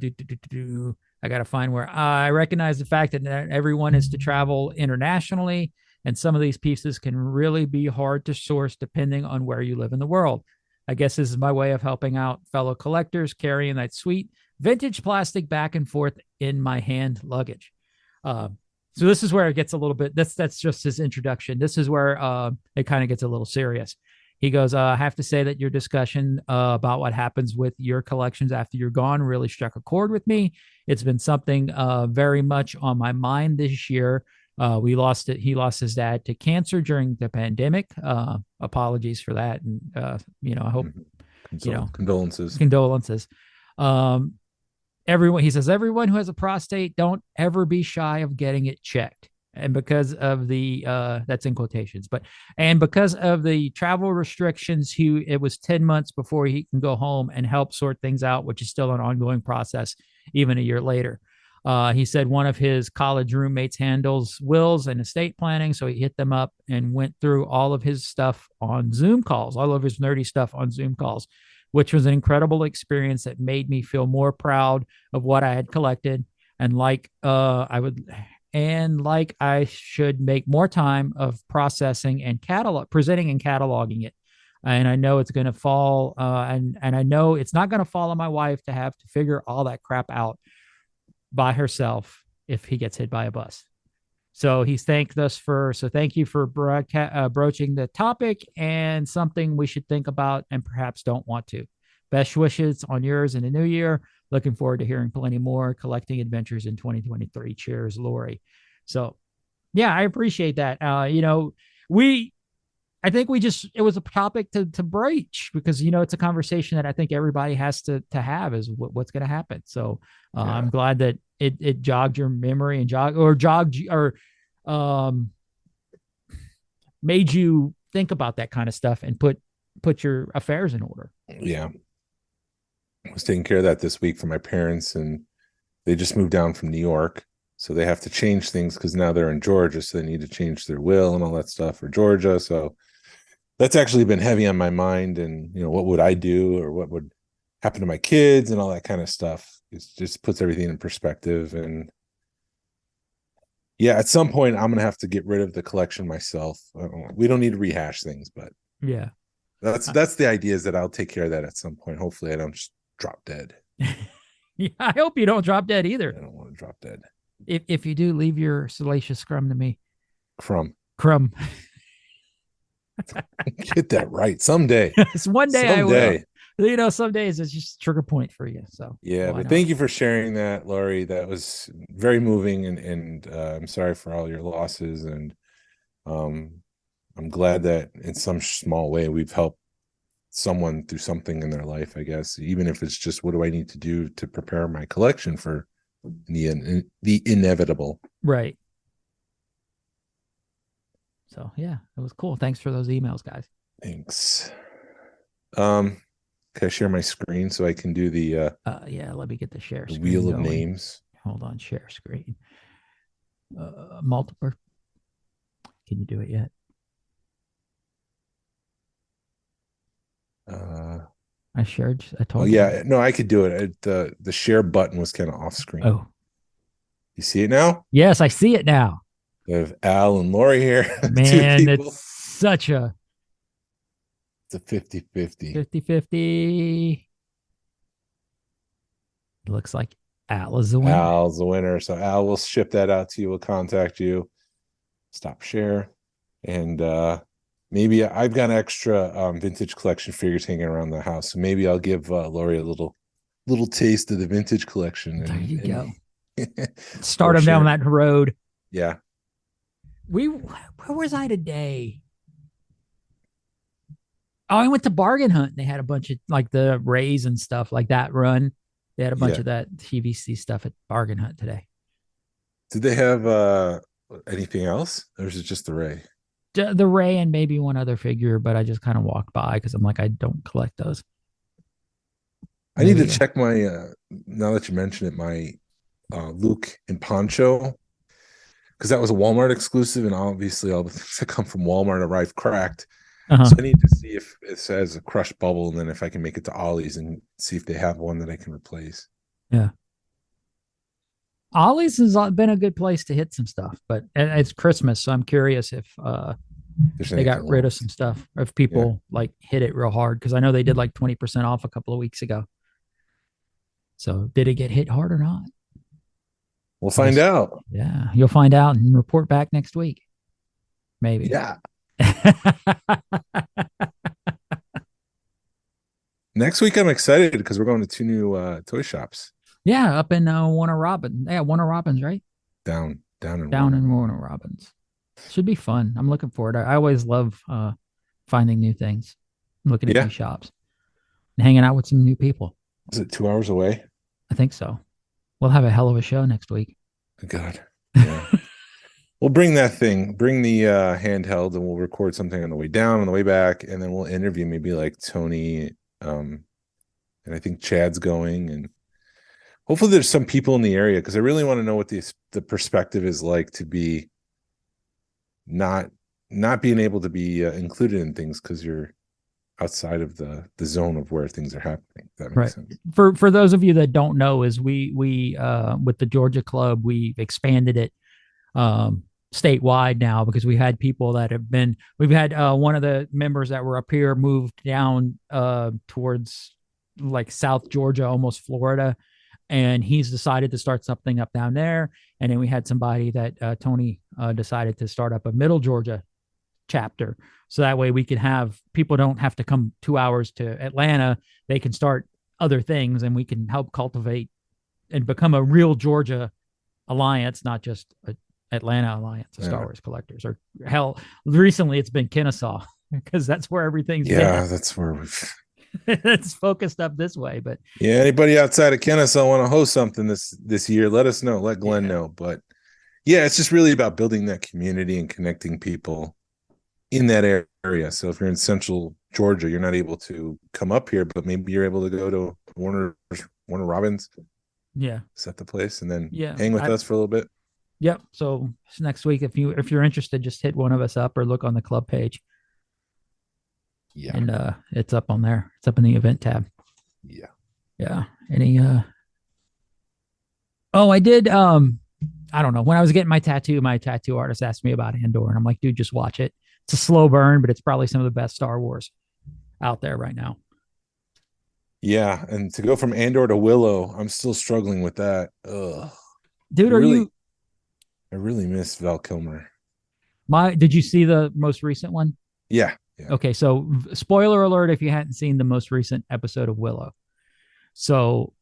got to find where I recognize the fact that everyone is to travel internationally, and some of these pieces can really be hard to source depending on where you live in the world. I guess this is my way of helping out fellow collectors carrying that sweet vintage plastic back and forth in my hand luggage. So this is where it gets a little bit, that's just his introduction. This is where it kind of gets a little serious. He goes, I have to say that your discussion about what happens with your collections after you're gone really struck a chord with me. It's been something very much on my mind this year. He lost his dad to cancer during the pandemic. Apologies for that. And, I hope, condolences. He says, everyone who has a prostate, don't ever be shy of getting it checked. And because of the, that's in quotations, and because of the travel restrictions, it was 10 months before he can go home and help sort things out, which is still an ongoing process, even a year later. He said one of his college roommates handles wills and estate planning. So he hit them up and went through all of his stuff on Zoom calls, all of his nerdy stuff on Zoom calls, which was an incredible experience that made me feel more proud of what I had collected. And I should make more time of processing and presenting and cataloging it. And I know it's going to fall, and I know it's not going to fall on my wife to have to figure all that crap out by herself if he gets hit by a bus. So he's thanked us thank you for broaching the topic and something we should think about and perhaps don't want to. Best wishes on yours in the new year. Looking forward to hearing plenty more collecting adventures in 2023. Cheers, Lori. So yeah, I appreciate that. I think it was a topic to broach because, it's a conversation that I think everybody has to have is what's going to happen. So I'm glad that it jogged your memory and made you think about that kind of stuff and put your affairs in order. Yeah. I was taking care of that this week for my parents, and they just moved down from New York. So they have to change things because now they're in Georgia. So they need to change their will and all that stuff for Georgia. So that's actually been heavy on my mind. And, what would I do, or what would happen to my kids and all that kind of stuff. It just puts everything in perspective. And yeah, at some point I'm going to have to get rid of the collection myself. We don't need to rehash things, but yeah, that's the idea, is that I'll take care of that at some point. Hopefully I don't just drop dead. Yeah, I hope you don't drop dead either. I don't want to drop dead. If you do, leave your salacious crumb to me. Crumb. Get that right someday. One day I will. Some days it's just a trigger point for you. So yeah, but thank you for sharing that, Laurie. That was very moving, and I'm sorry for all your losses, and I'm glad that in some small way we've helped someone through something in their life, I guess, even if it's just, what do I need to do to prepare my collection for the inevitable. Right. So yeah, it was cool. Thanks for those emails, guys. Thanks. Can I share my screen so I can do the Yeah, let me get the share screen wheel of going. names? Hold on, share screen. Multiple. Can you do it yet? I shared. I told you. Yeah, no, I could do it. The share button was kind of off screen. Oh, you see it now? yes, I see it now. We have Al and Lori here. Man, it's such a it's a 50-50. 50-50. Looks like Al is the winner. Al's the winner. So Al will ship that out to you. We'll contact you. Stop share. And maybe I've got extra vintage collection figures hanging around the house. So maybe I'll give Lori a little taste of the vintage collection. There you go. go. Start him down that road. Yeah. Where was I today? Oh, I went to Bargain Hunt. They had a bunch of like the Rays and stuff like that run. They had a bunch of that TVC stuff at Bargain Hunt today. Did they have anything else? Or is it just the Ray? The Ray and maybe one other figure, but I just kind of walked by because I'm like, I don't collect those. I need to check my, now that you mention it, my Luke and Poncho, because that was a Walmart exclusive, and obviously all the things that come from Walmart arrive cracked. So I need to see if it says a crushed bubble, and then if I can make it to Ollie's and see if they have one that I can replace. Yeah. Ollie's has been a good place to hit some stuff, but it's Christmas, so I'm curious if they got rid of some stuff, or if people like hit it real hard, because I know they did like 20% off a couple of weeks ago. So did it get hit hard or not? We'll find out. Yeah, you'll find out and report back next week. Maybe. Yeah. Next week I'm excited because we're going to 2 new toy shops. Yeah, up in Warner Robins. Yeah, Warner Robins, right? Down in Warner Robins. Should be fun. I'm looking forward. I always love finding new things, looking at new shops, and hanging out with some new people. Is it 2 hours away? I think so. We'll have a hell of a show next week. God. Yeah. We'll bring that thing, bring the handheld, and we'll record something on the way down, on the way back, and then we'll interview maybe like Tony, and I think Chad's going, and hopefully there's some people in the area, because I really want to know what the perspective is like to be not being able to be included in things because you're outside of the zone of where things are happening. That makes sense. For those of you that don't know, is we with the Georgia Club, we've expanded it statewide now, because we had people that we've had one of the members that were up here moved down towards like South Georgia, almost Florida, and he's decided to start something up down there. And then we had somebody that Tony decided to start up a Middle Georgia chapter, so that way we can have people don't have to come 2 hours to Atlanta. They can start other things, and we can help cultivate and become a real Georgia alliance, not just a Atlanta alliance of Star Wars collectors. Or hell, recently it's been Kennesaw, because that's where everything's been. That's where we've it's focused up this way. But anybody outside of Kennesaw want to host something this year, let us know. Let Glenn know. But it's just really about building that community and connecting people in that area. So if you're in Central Georgia, you're not able to come up here, but maybe you're able to go to Warner Robins. Yeah, set the place and then hang with us for a little bit. Yep. So next week, if you're interested, just hit one of us up or look on the club page. Yeah. And it's up on there. It's up in the event tab. Yeah. Yeah. Any oh, I did I don't know. When I was getting my tattoo artist asked me about Andor, and I'm like, dude, just watch it. It's a slow burn, but it's probably some of the best Star Wars out there right now. Yeah, and to go from Andor to Willow, I'm still struggling with that. Ugh. Dude, I really miss Val Kilmer. Did you see the most recent one? Yeah. Okay, so spoiler alert if you hadn't seen the most recent episode of Willow. So,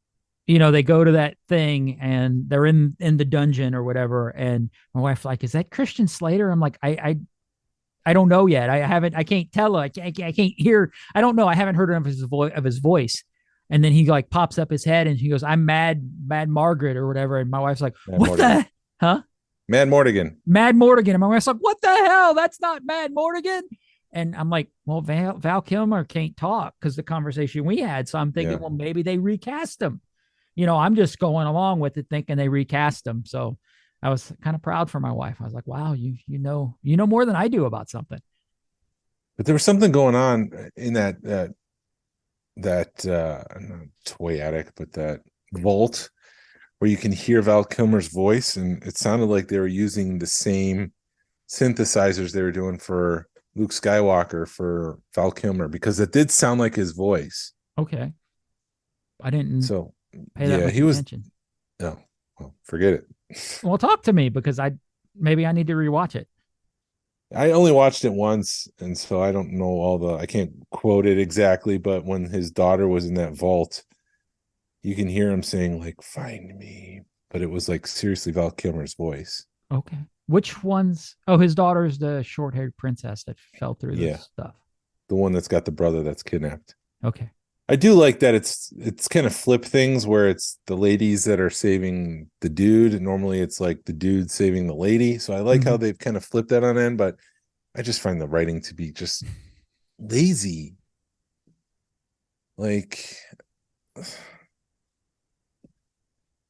they go to that thing and they're in the dungeon or whatever, and my wife's like, "Is that Christian Slater?" I'm like, I don't know yet. I can't tell. I can't hear. I don't know. I haven't heard of his voice. And then he like pops up his head and he goes, "I'm Mad Margaret" or whatever. And my wife's like, "What the? Huh? Mad Mortigan." Mad Mortigan. And my wife's like, "What the hell? That's not Mad Mortigan." And I'm like, well, Val Kilmer can't talk because the conversation we had. So I'm thinking, Yeah. well, maybe they recast him. I'm just going along with it, thinking they recast him. So I was kind of proud for my wife. I was like, wow, you know more than I do about something. But there was something going on in that not toy attic, but that vault where you can hear Val Kilmer's voice, and it sounded like they were using the same synthesizers they were doing for Luke Skywalker for Val Kilmer, because it did sound like his voice. Okay. I didn't So pay that yeah, much he was. attention. Oh, well, forget it. Well, talk to me because maybe I need to rewatch it. I only watched it once, and so I don't know I can't quote it exactly, but when his daughter was in that vault, you can hear him saying like "Find me," but it was like seriously Val Kilmer's voice. Okay. Which ones? Oh, his daughter's the short-haired princess that fell through Yeah. this stuff. The one that's got the brother that's kidnapped. Okay. I do like that it's kind of flip things where it's the ladies that are saving the dude. Normally it's like the dude saving the lady. So I like how they've kind of flipped that on end, but I just find the writing to be just lazy. Like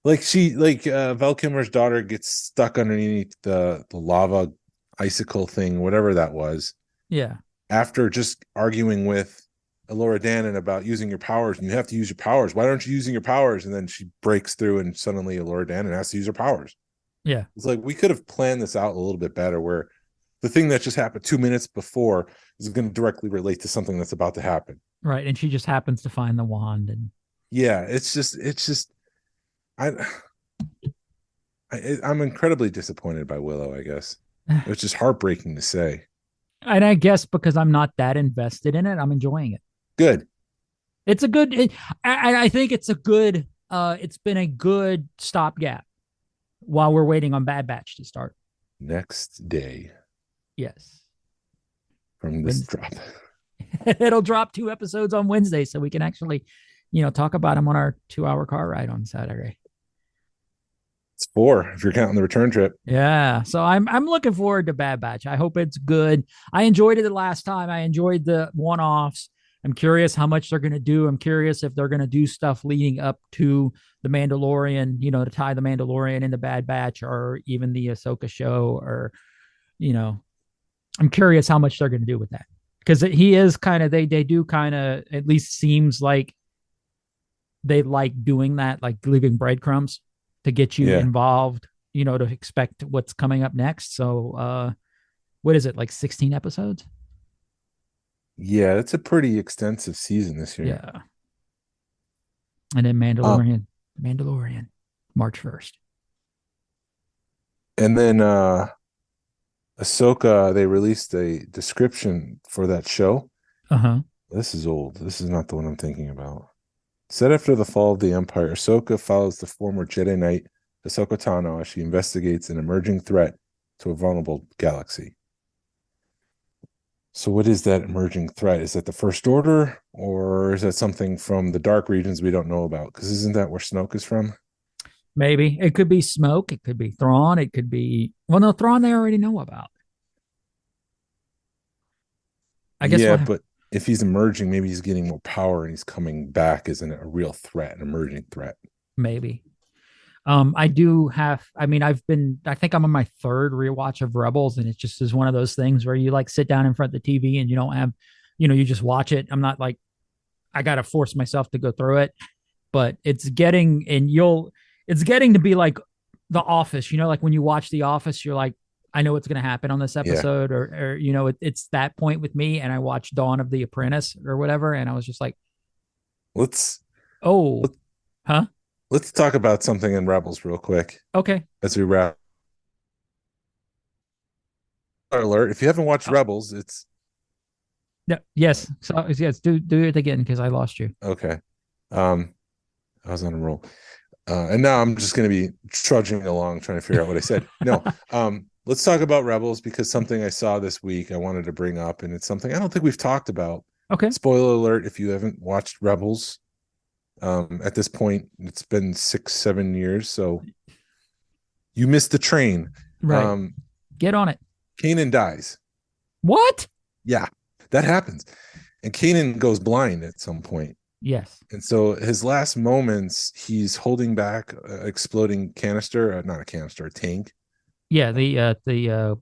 Val Kilmer's daughter gets stuck underneath the lava icicle thing, whatever that was, Yeah. after just arguing with Elora Danan about using your powers, and you have to use your powers. Why aren't you using your powers? And then she breaks through, and suddenly Elora Danan has to use her powers. Yeah. It's like we could have planned this out a little bit better, where the thing that just happened 2 minutes before is going to directly relate to something that's about to happen. Right. And she just happens to find the wand. And Yeah, it's just I'm incredibly disappointed by Willow, I guess. It's just heartbreaking to say. and I guess because I'm not that invested in it, I'm enjoying it. Good. It's a good. I think it's a good. It's been a good stopgap while we're waiting on Bad Batch to start. Next day Yes. from this drop. It'll drop 2 episodes on Wednesday, so we can actually, talk about them on our 2-hour car ride on Saturday. It's 4 if you're counting the return trip. Yeah. So I'm looking forward to Bad Batch. I hope it's good. I enjoyed it the last time. I enjoyed the one-offs. I'm curious how much they're going to do. I'm curious if they're going to do stuff leading up to the Mandalorian, to tie the Mandalorian into Bad Batch, or even the Ahsoka show, or, I'm curious how much they're going to do with that. Because he is kind of, they do kind of, at least seems like they like doing that, like leaving breadcrumbs to get you involved, to expect what's coming up next. So, what is it, like 16 episodes? Yeah, it's a pretty extensive season this year. Yeah. And then Mandalorian, March 1st. And then Ahsoka, they released a description for that show. Uh-huh. This is old. This is not the one I'm thinking about. Set after the fall of the Empire, Ahsoka follows the former Jedi Knight Ahsoka Tano as she investigates an emerging threat to a vulnerable galaxy. So what is that emerging threat? Is that the First Order, or is that something from the dark regions we don't know about? Because isn't that where Snoke is from? Maybe. It could be Smoke. It could be Thrawn. It could be... Well, no, Thrawn they already know about. I guess. Yeah, but if he's emerging, maybe he's getting more power and he's coming back as a real threat, an emerging threat. Maybe. I think I'm on my 3rd rewatch of Rebels, and it just is one of those things where you like sit down in front of the TV and you don't have, you just watch it. I'm not like, I got to force myself to go through it, but it's getting to be like The Office, like when you watch The Office, you're like, I know what's going to happen on this episode, or it's that point with me. And I watched Dawn of the Apprentice or whatever, and I was just like, Let's talk about something in Rebels real quick. Okay. As we wrap. Alert! If you haven't watched Rebels, it's yes. So yes, do it again because I lost you. Okay. I was on a roll, and now I'm just going to be trudging along trying to figure out what I said. No. Let's talk about Rebels, because something I saw this week I wanted to bring up, and it's something I don't think we've talked about. Okay. Spoiler alert: if you haven't watched Rebels. At this point, it's been 6-7 years, so you missed the train. Right. Get on it. Kanan dies. What? Yeah. that happens. And Kanan goes blind at some point. Yes. And so his last moments, he's holding back exploding canister, not a canister, a tank. Yeah, the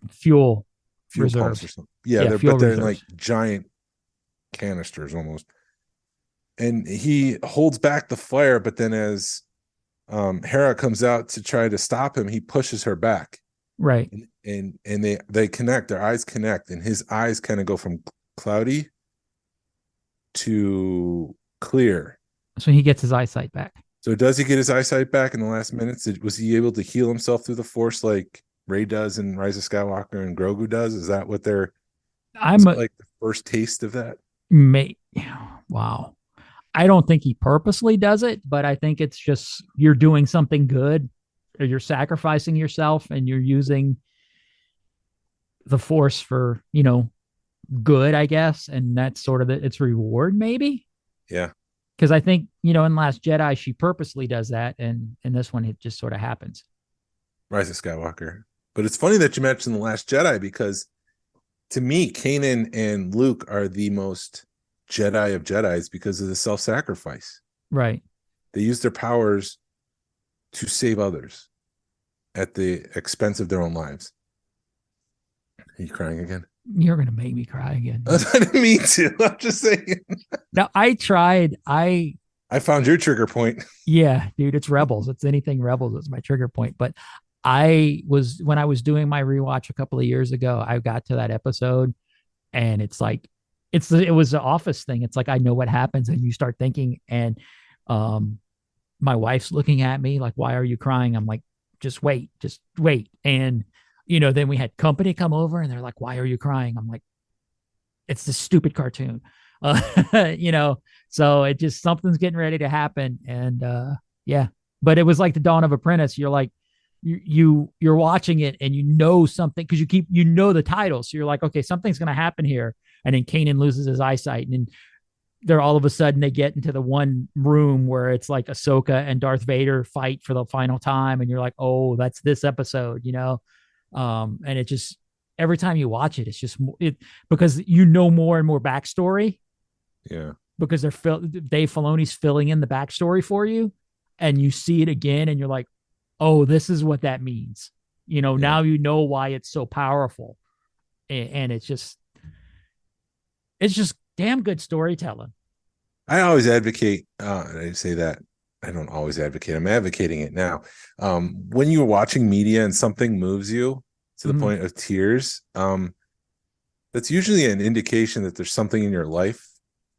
fuel Fuel pumps reserves. or something. Yeah, Yeah, they're fuel but they're in reserves. like giant canisters almost. And he holds back the fire, but then as Hera comes out to try to stop him, he pushes her back. Right. And they connect, their eyes connect, and his eyes kind of go from cloudy to clear. So he gets his eyesight back. So does he get his eyesight back in the last minutes? Was he able to heal himself through the Force like Rey does in Rise of Skywalker and Grogu does? Is that what they're like the first taste of that? Wow. I don't think he purposely does it, but I think it's just you're doing something good, or you're sacrificing yourself, and you're using the Force for, good, I guess, and that's sort of its reward, maybe. Yeah. Because I think, in Last Jedi, she purposely does that, and in this one, it just sort of happens. Rise of Skywalker. But it's funny that you mentioned The Last Jedi, because to me, Kanan and Luke are the most Jedi of Jedis because of the self-sacrifice. Right. They use their powers to save others at the expense of their own lives. Are you crying again? You're going to make me cry again. I didn't mean to. I'm just saying. Now, I tried. I found your trigger point. Yeah, dude, it's Rebels. It's anything Rebels. It's my trigger point. But when I was doing my rewatch a couple of years ago, I got to that episode, and it's like, it was the Office thing. It's like, I know what happens, and you start thinking, and my wife's looking at me like, why are you crying? I'm like, just wait. And, then we had company come over, and they're like, why are you crying? I'm like, it's this stupid cartoon. So it just, something's getting ready to happen. And yeah, but it was like the Dawn of Apprentice. You're like, you're watching it, and something, because you know the title. So you're like, okay, something's going to happen here. And then Kanan loses his eyesight, and then they're all of a sudden they get into the one room where it's like Ahsoka and Darth Vader fight for the final time. And you're like, oh, that's this episode, and it just, every time you watch it, it's just because more and more backstory. Yeah. Because Dave Filoni's filling in the backstory for you, and you see it again, and you're like, oh, this is what that means. Now you know why it's so powerful. And it's just damn good storytelling. I always advocate, I say that I don't always advocate, I'm advocating it now. When you're watching media and something moves you to the point of tears, that's usually an indication that there's something in your life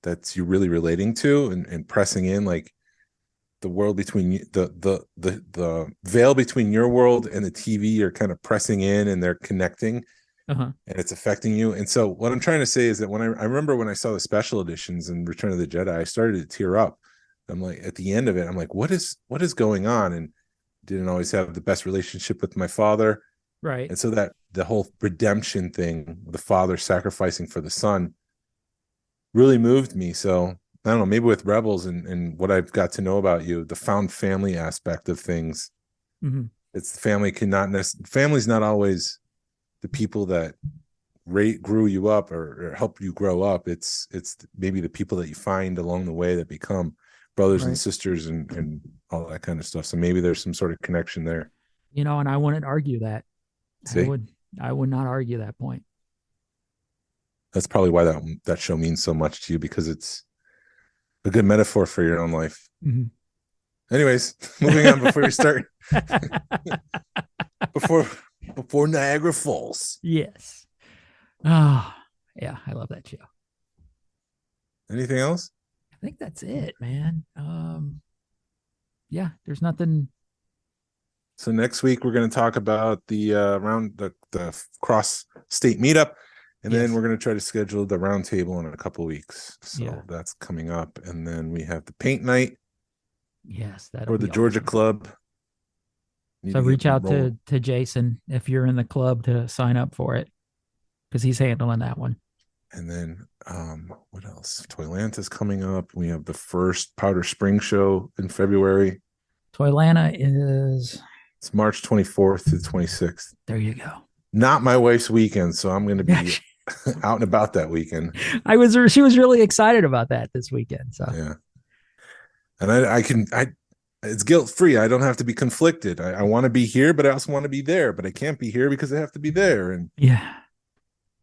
that's you really relating to and pressing in, like the world between you, the veil between your world and the TV are kind of pressing in, and they're connecting. And it's affecting you. And so what I'm trying to say is that when I remember when I saw the special editions in Return of the Jedi, I started to tear up. I'm like, at the end of it, I'm like, what is going on? And didn't always have the best relationship with my father. Right. And so that the whole redemption thing, the father sacrificing for the son, really moved me. So I don't know, maybe with Rebels and what I've got to know about you, the found family aspect of things, it's the family family's not always the people that grew you up or help you grow up. It's maybe the people that you find along the way that become brothers and sisters and all that kind of stuff. So maybe there's some sort of connection there. And I wouldn't argue that. See? I would not argue that point. That's probably why that show means so much to you, because it's a good metaphor for your own life. Anyways, moving on before we start. Before Niagara Falls. Yes. Oh, yeah. I love that show. Anything else? I think that's it, man. Yeah, there's nothing. So next week we're going to talk about the the cross state meetup, and then we're going to try to schedule the round table in a couple of weeks. So that's coming up, and then we have the paint night. Yes, or the Georgia Club. So reach out to Jason if you're in the club to sign up for it, because he's handling that one. And then what else? Toylanta's coming up. We have the first Powder Spring show in February. Toylanta it's March 24th to 26th. There you go. Not my wife's weekend, so I'm going to be out and about that weekend. She was really excited about that this weekend. So Yeah. And it's guilt free. I don't have to be conflicted. I want to be here, but I also want to be there, but I can't be here because I have to be there. And yeah.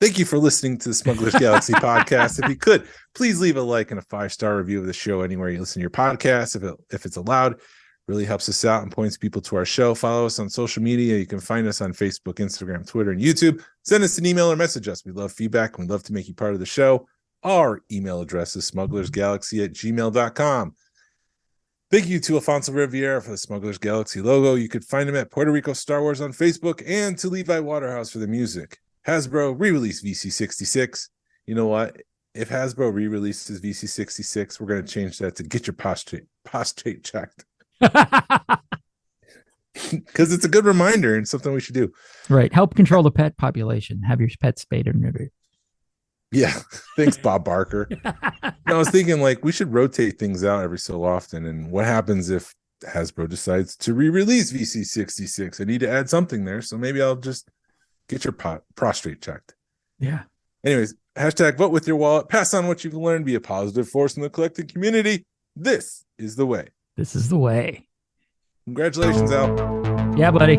thank you for listening to the Smugglers Galaxy podcast. If you could, please leave a like and a 5-star review of the show anywhere you listen to your podcast. If it's allowed, really helps us out and points people to our show. Follow us on social media. You can find us on Facebook, Instagram, Twitter, and YouTube. Send us an email or message us. We love feedback. We'd love to make you part of the show. Our email address is smugglersgalaxy@gmail.com. Thank you to Alfonso Riviera for the Smugglers Galaxy logo. You could find him at Puerto Rico Star Wars on Facebook, and to Levi Waterhouse for the music. Hasbro re-released VC66. You know what? If Hasbro re-releases VC66, we're going to change that to get your prostate checked. Because it's a good reminder and something we should do. Right. Help control the pet population. Have your pet spayed and neutered. Yeah. Thanks, Bob Barker. I was thinking we should rotate things out every so often. And what happens if Hasbro decides to re-release VC66? I need to add something there. So maybe I'll just get your prostate checked. Yeah. Anyways, hashtag vote with your wallet. Pass on what you've learned. Be a positive force in the collecting community. This is the way. This is the way. Congratulations, Al. Yeah, buddy.